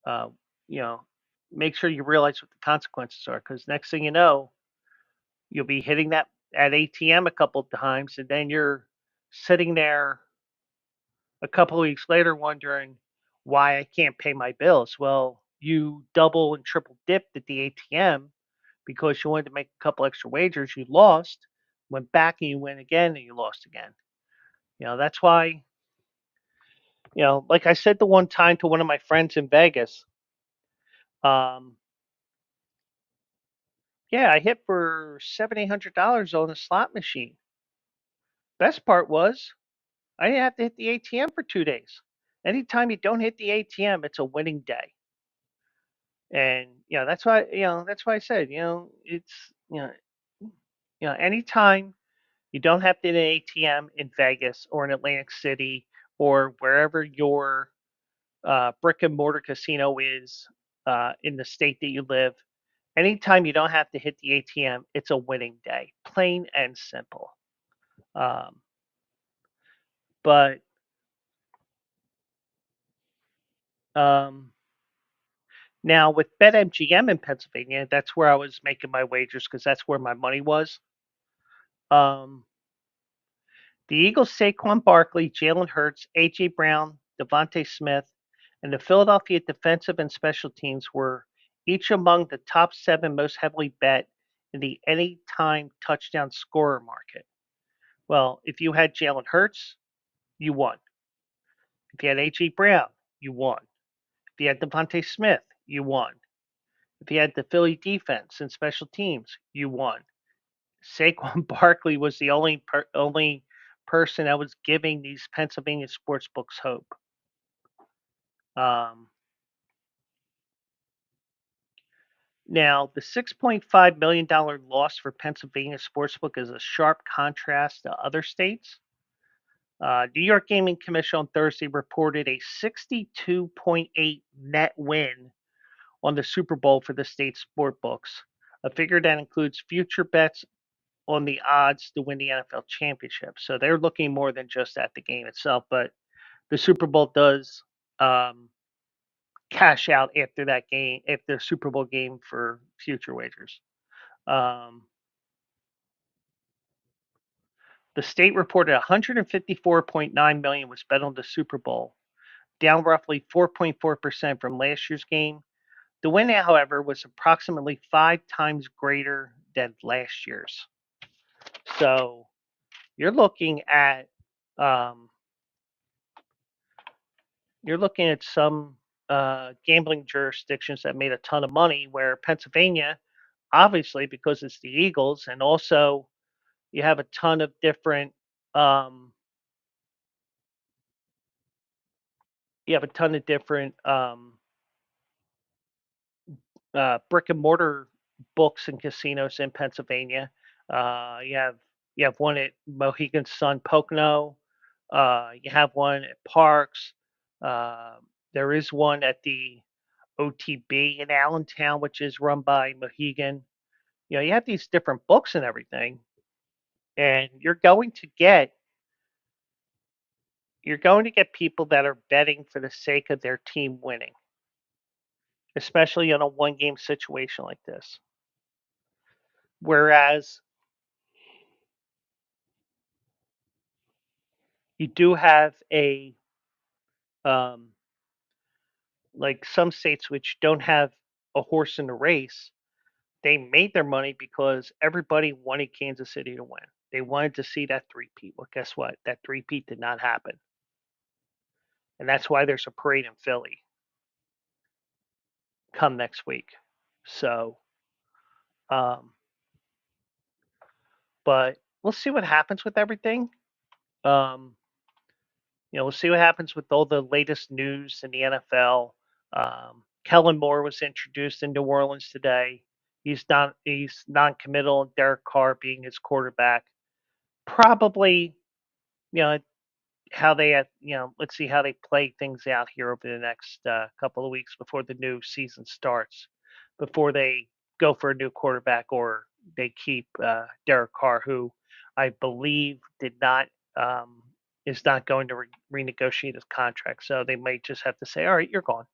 uh, you know, make sure you realize what the consequences are, because next thing you know, you'll be hitting that at ATM a couple of times, and then you're sitting there a couple of weeks later wondering why I can't pay my bills. Well, you double and triple dipped at the ATM because you wanted to make a couple extra wagers. You lost, went back and you win again, and you lost again. That's why, like I said the one time to one of my friends in Vegas, um, yeah, I hit for $700-800 on a slot machine. Best part was I didn't have to hit the ATM for 2 days. Anytime you don't hit the ATM, it's a winning day. And that's why I said, it's anytime you don't have to hit an ATM in Vegas or in Atlantic City or wherever your brick and mortar casino is in the state that you live. Anytime you don't have to hit the ATM, it's a winning day, plain and simple. Um, but um, Now with BetMGM in Pennsylvania, that's where I was making my wagers because that's where my money was. Um, the Eagles, Saquon Barkley, Jalen Hurts, AJ Brown, Devontae Smith, and the Philadelphia defensive and special teams were each among the top 7 most heavily bet in the anytime touchdown scorer market. Well, if you had Jalen Hurts, you won. If you had AJ Brown, you won. If you had Devontae Smith, you won. If you had the Philly defense and special teams, you won. Saquon Barkley was the only person that was giving these Pennsylvania sports books hope. Um, Now, the $6.5 million loss for Pennsylvania sportsbook is a sharp contrast to other states. New York Gaming Commission on Thursday reported a 62.8 net win on the Super Bowl for the state sport books, a figure that includes future bets on the odds to win the NFL championship. So they're looking more than just at the game itself, but the Super Bowl does um, cash out after that game, after the Super Bowl game for future wagers. Um, the state reported 154.9 million was bet on the Super Bowl, down roughly 4.4% from last year's game. The win, however, was approximately 5 times greater than last year's. So you're looking at um, some gambling jurisdictions that made a ton of money, where Pennsylvania, obviously, because it's the Eagles, and also you have a ton of different um, you have a ton of different brick and mortar books and casinos in Pennsylvania. You have one at Mohegan Sun Pocono. You have one at Parks. Uh, there is one at the OTB in Allentown, which is run by Mohegan. You have these different books and everything, and you're going to get people that are betting for the sake of their team winning, especially in a one-game situation like this. Whereas you do have um, like some states which don't have a horse in the race, they made their money because everybody wanted Kansas City to win. They wanted to see that three-peat. Well, guess what? That three-peat did not happen. And that's why there's a parade in Philly come next week. So, um, but we'll see what happens with everything. Um, we'll see what happens with all the latest news in the NFL. Kellen Moore was introduced in New Orleans today. He's non-committal. Derek Carr being his quarterback. Probably, you know, let's see how they play things out here over the next couple of weeks before the new season starts, before they go for a new quarterback or they keep Derek Carr, who I believe did not is not going to renegotiate his contract. So they might just have to say, all right, you're gone.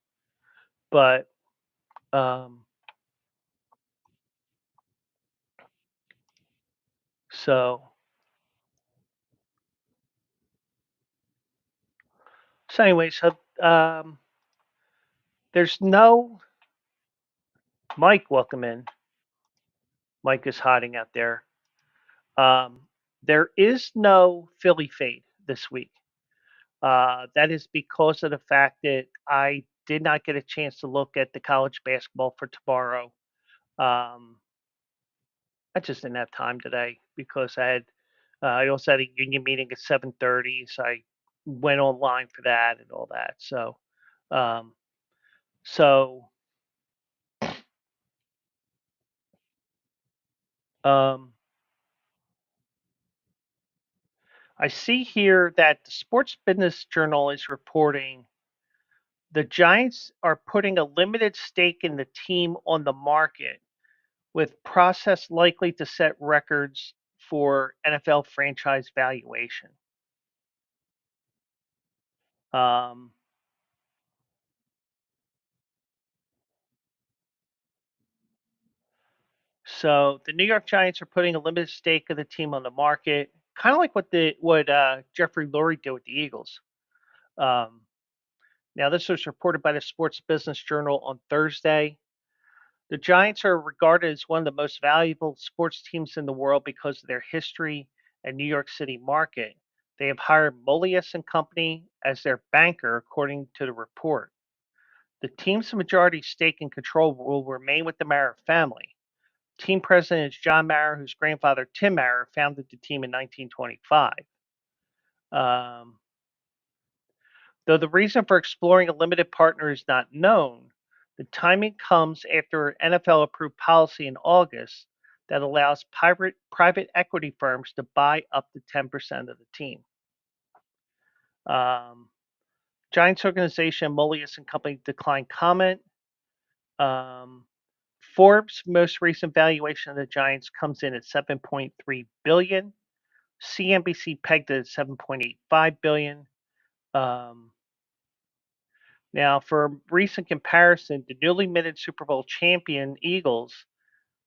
But um, so so anyway, so there's no Mike. Welcome in. Mike is hiding out there. Um, there is no Philly fade this week. That is because of the fact that I did not get a chance to look at the college basketball for tomorrow. Um, I just didn't have time today because I also had a union meeting at 7:30, so I went online for that and all that. Um, so um, I see here that the Sports Business Journal is reporting the Giants are putting a limited stake in the team on the market, with process likely to set records for NFL franchise valuation. Um, so the New York Giants are putting a limited stake of the team on the market, kind of like what Jeffrey Lurie did with the Eagles. Um, Now, this was reported by the Sports Business Journal on Thursday. The Giants are regarded as one of the most valuable sports teams in the world because of their history and New York City market. They have hired Molius and Company as their banker, according to the report. The team's majority stake and control will remain with the Mara family. Team president is John Mara, whose grandfather Tim Mara founded the team in 1925. Um, Though the reason for exploring a limited partner is not known, the timing comes after an NFL approved policy in August that allows private equity firms to buy up to 10% of the team. Um, Giants organization Molius and Company declined comment. Um, Forbes' most recent valuation of the Giants comes in at 7.3 billion. CNBC pegged it at 7.85 billion. Um, Now, for recent comparison, the newly minted Super Bowl champion Eagles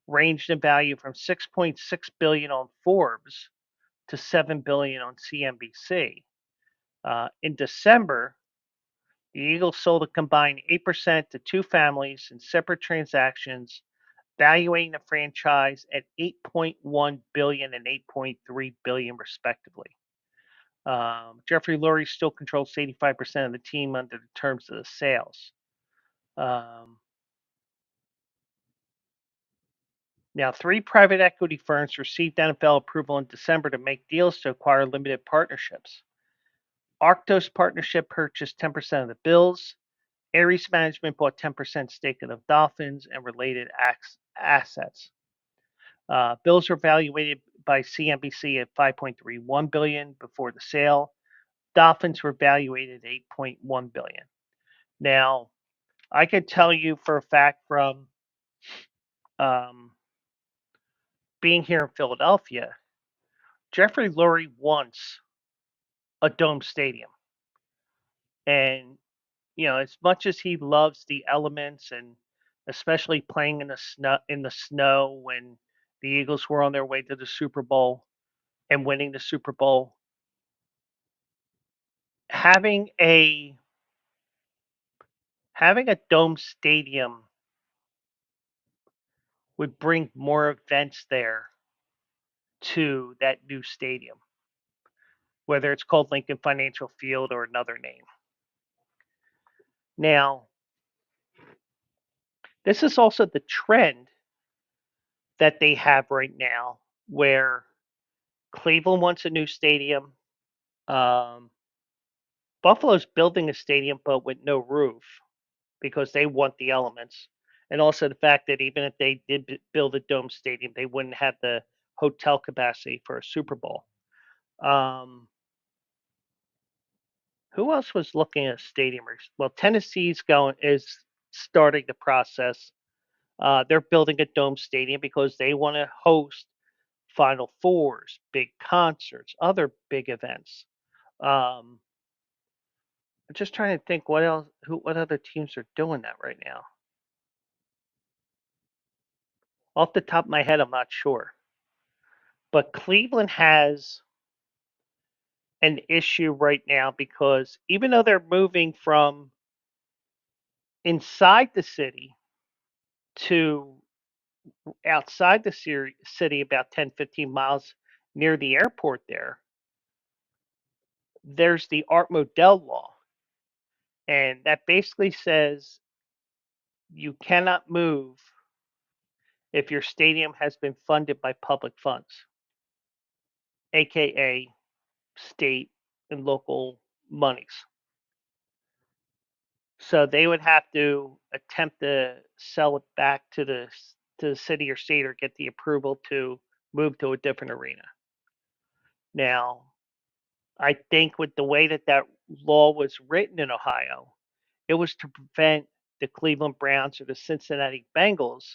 ranged in value from 6.6 billion on Forbes to 7 billion on CNBC. In December, the Eagles sold a combined 8% to two families in separate transactions, valuing the franchise at 8.1 billion and 8.3 billion respectively. Jeffrey Lurie still controls 85% of the team under the terms of the sales. Um, Now, three private equity firms received NFL approval in December to make deals to acquire limited partnerships. Arctos Partnership purchased 10% of the Bills. Ares Management bought 10% stake in the Dolphins and related assets. Bills were valuated by CNBC at 5.31 billion before the sale. Dolphins were valuated at 8.1 billion. Now, I could tell you for a fact from um, being here in Philadelphia, Jeffrey Lurie wants a dome stadium, and as much as he loves the elements and especially playing in the snow when the Eagles were on their way to the Super Bowl and winning the Super Bowl, having a having a dome stadium would bring more events there to that new stadium, whether it's called Lincoln Financial Field or another name. Now, this is also the trend that they have right now where Cleveland wants a new stadium. Um, Buffalo's building a stadium, but with no roof because they want the elements. And also the fact that even if they did build a dome stadium, they wouldn't have the hotel capacity for a Super Bowl. Um, who else was looking at stadium? Well, Tennessee's is starting the process. They're building a dome stadium because they want to host Final Fours, big concerts, other big events. Um, I'm just trying to think what else, what other teams are doing that right now. Off the top of my head, I'm not sure. But Cleveland has an issue right now because even though they're moving from inside the city to outside the city about 10, 15 miles near the airport there's the Art Modell law. And that basically says you cannot move if your stadium has been funded by public funds, aka state and local monies. So they would have to attempt to sell it back to the city or state or get the approval to move to a different arena. Now, I think with the way that law was written in Ohio, it was to prevent the Cleveland Browns or the Cincinnati Bengals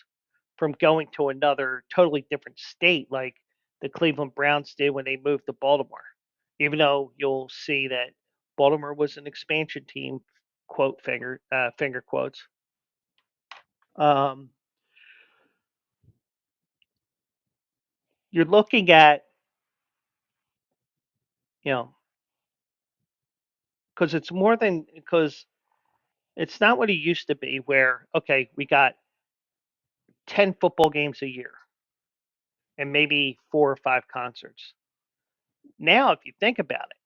from going to another totally different state like the Cleveland Browns did when they moved to Baltimore. Even though you'll see that Baltimore was an expansion team, quote finger quotes. Um, you're looking at you know because it's more than because it's not what it used to be where okay we got 10 football games a year and maybe 4 or 5 concerts. Now, if you think about it,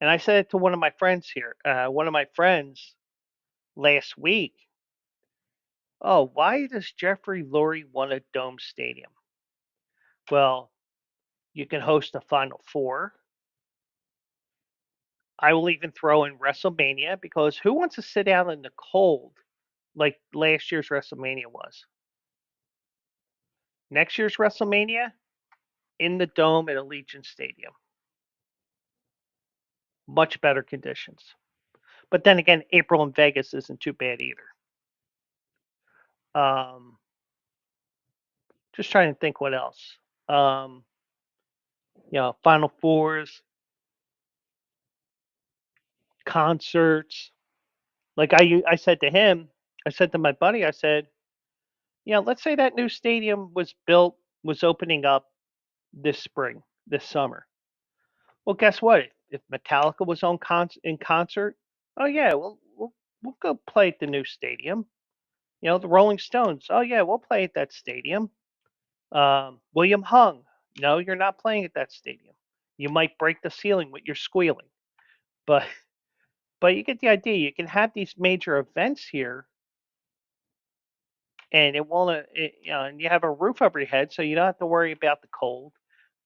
and I said it to one of my friends here, one of my friends last week, oh, why does Jeffrey Lurie want a dome stadium? Well, you can host a Final Four. I will even throw in WrestleMania because who wants to sit out in the cold like last year's WrestleMania was? Next year's WrestleMania in the dome at Allegiant Stadium. Much better conditions. But then again, April in Vegas isn't too bad either. Um, just trying to think what else. Um, Final Fours, concerts. Like I said to him, I said to my buddy, I said, let's say that new stadium was opening up this spring, this summer. Well, guess what? If Metallica was in concert, oh yeah, we'll go play at the new stadium. The Rolling Stones, oh yeah, we'll play at that stadium. William Hung, no, you're not playing at that stadium. You might break the ceiling with your squealing, but you get the idea. You can have these major events here, and it won't, and you have a roof over your head, so you don't have to worry about the cold.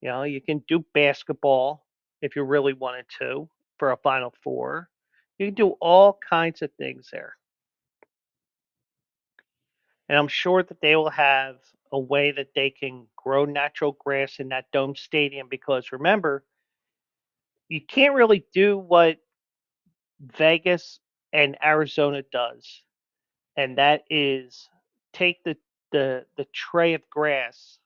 You can do basketball if you really wanted to for a Final Four. You can do all kinds of things there. And I'm sure that they will have a way that they can grow natural grass in that dome stadium because remember, you can't really do what Vegas and Arizona does. and that is take the tray of grass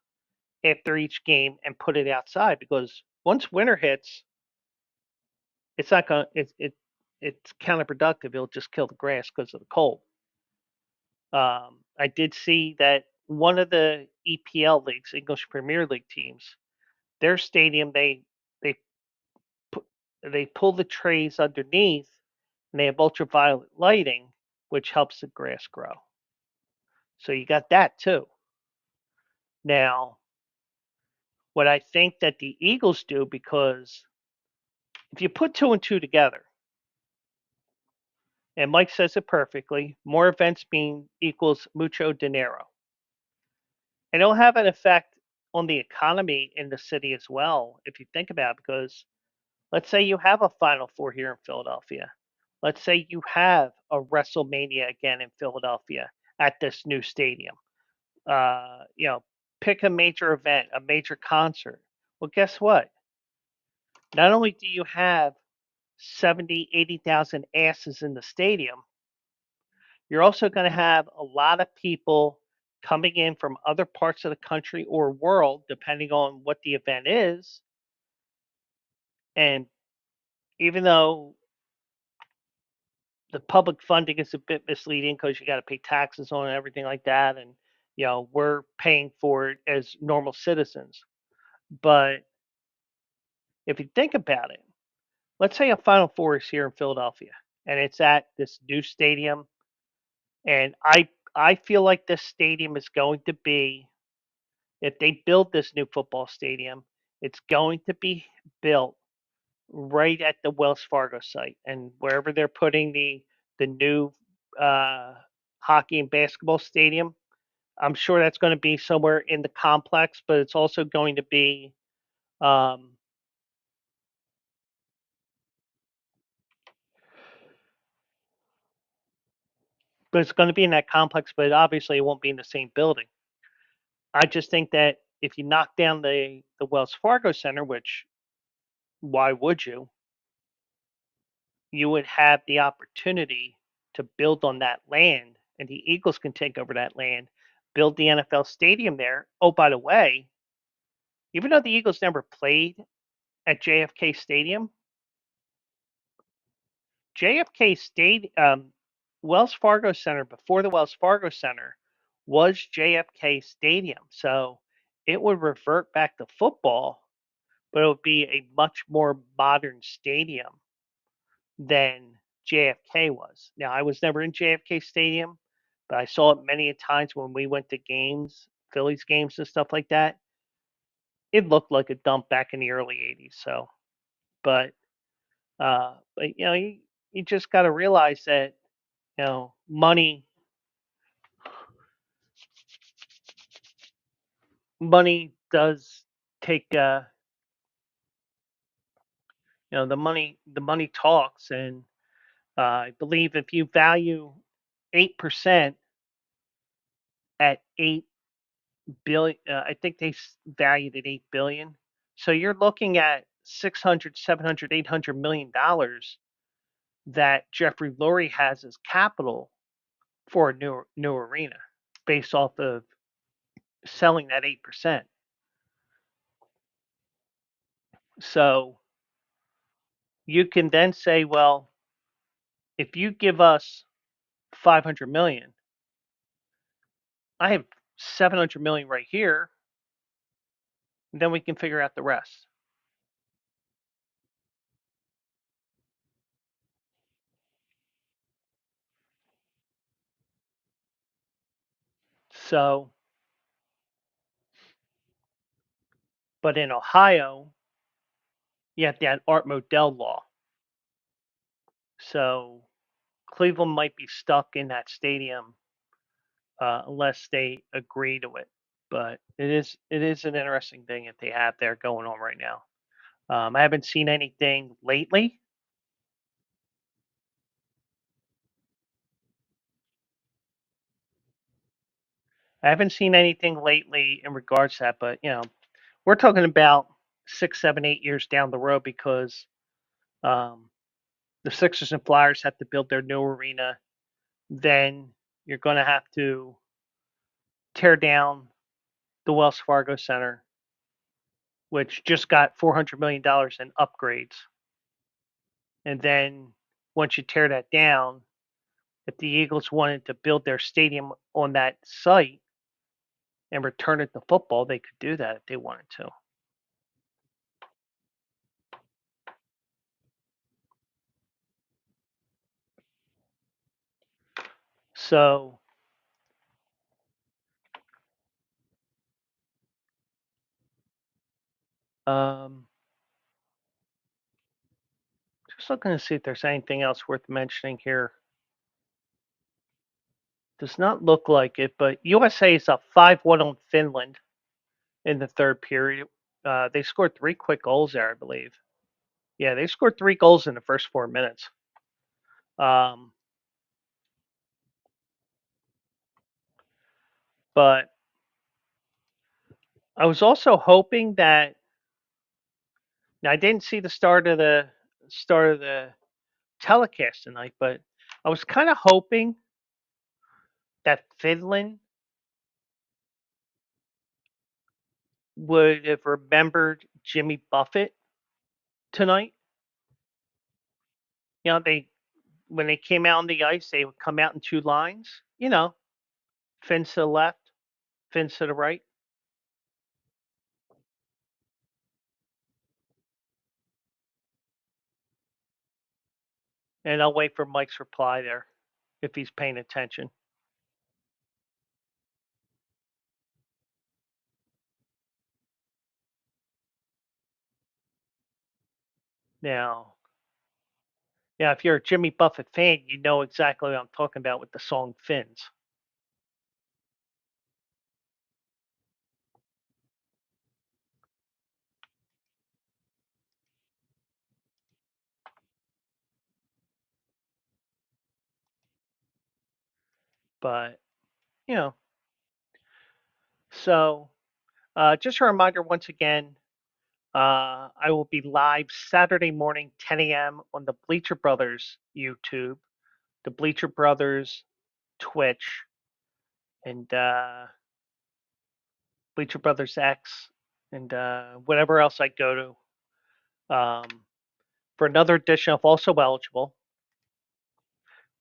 after each game and put it outside because once winter hits, it's not going to it's counterproductive. It'll just kill the grass because of the cold. I did see that one of the EPL leagues, English Premier League teams, their stadium they pu- they pull the trays underneath and they have ultraviolet lighting, which helps the grass grow. So you got that too. Now, what I think that the Eagles do, because if you put two and two together, and Mike says it perfectly, more events mean equals mucho dinero. And it'll have an effect on the economy in the city as well, if you think about it, because let's say you have a Final Four here in Philadelphia. Let's say you have a WrestleMania again in Philadelphia at this new stadium. You know, pick a major event, a major concert. Well, guess what? Not only do you have 70, 80,000 asses in the stadium, you're also going to have a lot of people coming in from other parts of the country or world, depending on what the event is. And even though the public funding is a bit misleading because you got to pay taxes on it and everything like that, and we're paying for it as normal citizens. But if you think about it, let's say a Final Four is here in Philadelphia, and it's at this new stadium, and I feel like this stadium is going to be, if they build this new football stadium, it's going to be built right at the Wells Fargo site, and wherever they're putting the new uh, hockey and basketball stadium, I'm sure that's going to be somewhere in the complex, but it's also going to be, um, but it's going to be in that complex, but obviously it won't be in the same building. I just think that if you knock down the Wells Fargo Center, which why would you? You would have the opportunity to build on that land, and the Eagles can take over that land, build the NFL stadium there. Oh, by the way, even though the Eagles never played at JFK Stadium, JFK Stadium, Wells Fargo Center, before the Wells Fargo Center, was JFK Stadium. So it would revert back to football, but it would be a much more modern stadium than JFK was. Now, I was never in JFK Stadium, but I saw it many a times when we went to games, Phillies games and stuff like that. It looked like a dump back in the early '80s. So, but you just got to realize that money does take the money talks, and I believe if you value 8% at 8 billion, I think they valued at 8 billion. So you're looking at 600, 700, 800 million dollars that Jeffrey Lurie has as capital for a new arena based off of selling that 8%. So you can then say, well, if you give us 500 million, I have 700 million right here, and then we can figure out the rest. So, but in Ohio, you have that Art Modell law. So Cleveland might be stuck in that stadium unless they agree to it. But it is an interesting thing that they have there going on right now. I haven't seen anything lately. I haven't seen anything lately in regards to that, but we're talking about 6, 7, 8 years down the road because um, the Sixers and Flyers have to build their new arena. Then you're going to have to tear down the Wells Fargo Center, which just got $400 million in upgrades. And then once you tear that down, if the Eagles wanted to build their stadium on that site and return it to football, they could do that if they wanted to. So, um, just looking to see if there's anything else worth mentioning here. Does not look like it, but USA is up 5-1 on Finland in the third period. They scored three quick goals there, I believe. Yeah, they scored three goals in the first 4 minutes. Um, but I was also hoping that now I didn't see the start of the telecast tonight, but I was kind of hoping that Finland would have remembered Jimmy Buffett tonight. They when they came out on the ice, they would come out in two lines. Fins to the left, fins to the right, and I'll wait for Mike's reply there if he's paying attention. Now, yeah, if you're a Jimmy Buffett fan, you know exactly what I'm talking about with the song Fins. But, you know, so just a reminder once again, I will be live Saturday morning, 10 a.m. on the Bleacher Brothers YouTube, the Bleacher Brothers Twitch, and Bleacher Brothers X, and whatever else I go to for another edition of Also Eligible.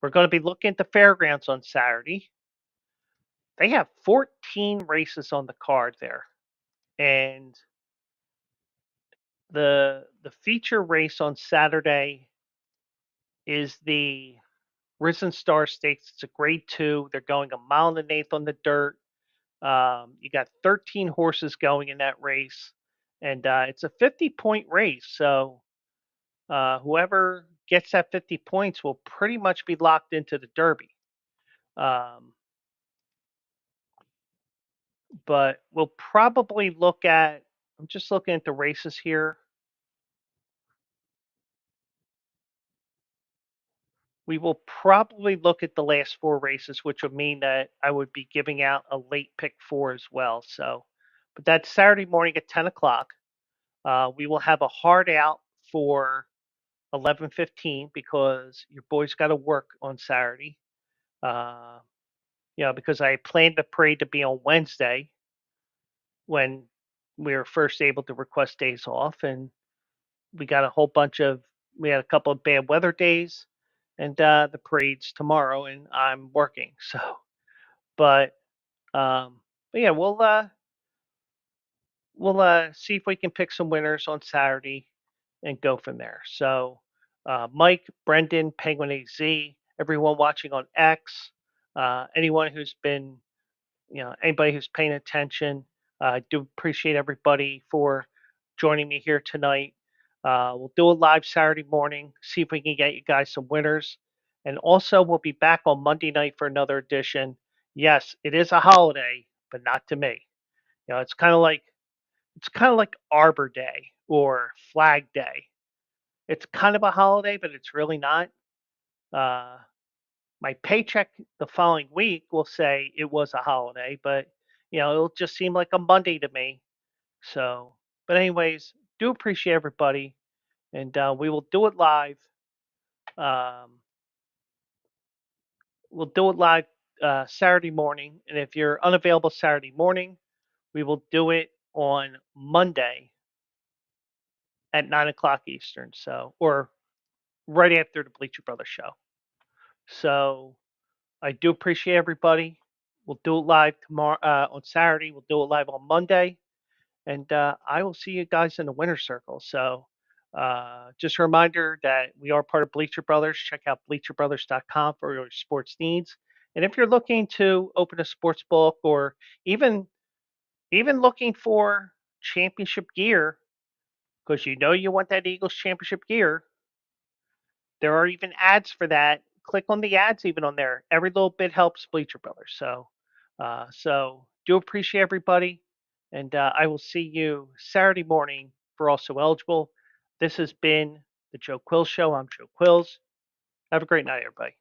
We're going to be looking at the fairgrounds on Saturday. They have 14 races on the card there, and the feature race on Saturday is the Risen Star Stakes. It's a grade two. They're going a mile and an eighth on the dirt. You got 13 horses going in that race, and it's a 50-point race. So whoever gets that 50 points will pretty much be locked into the Derby. Um, but we'll probably look at. I'm just looking at the races here. We will probably look at the last four races, which would mean that I would be giving out a late pick four as well. So, but that's Saturday morning at 10 o'clock. We will have a hard out for 11:15 because your boy's got to work on Saturday. Uh, because I planned the parade to be on Wednesday when we were first able to request days off, and we got a whole bunch of we had a couple of bad weather days, and the parade's tomorrow, and I'm working. So, but but yeah, we'll see if we can pick some winners on Saturday and go from there. So, Mike, Brendan, Penguin AZ, everyone watching on X, anyone who's been, anybody who's paying attention, I do appreciate everybody for joining me here tonight. We'll do a live Saturday morning, see if we can get you guys some winners. And also, we'll be back on Monday night for another edition. Yes, it is a holiday, but not to me. It's kind of like Arbor Day or Flag Day. It's kind of a holiday, but it's really not. Uh, my paycheck the following week will say it was a holiday, but it'll just seem like a Monday to me. So, but anyways, do appreciate everybody, and we will do it live. Um, we'll do it live Saturday morning. And if you're unavailable Saturday morning, we will do it on Monday at 9 o'clock Eastern. So, or right after the Bleacher Brothers show. So I do appreciate everybody. We'll do it live tomorrow on Saturday. We'll do it live on Monday, and I will see you guys in the winner circle. So just a reminder that we are part of Bleacher Brothers. Check out bleacherbrothers.com for your sports needs. And if you're looking to open a sports book or even looking for championship gear, because you know you want that Eagles championship gear, there are even ads for that. Click on the ads even on there. Every little bit helps Bleacher Brothers. So do appreciate everybody, and I will see you Saturday morning for Also Eligible. This has been the Joe Quills Show. I'm Joe Quills. Have a great night, everybody.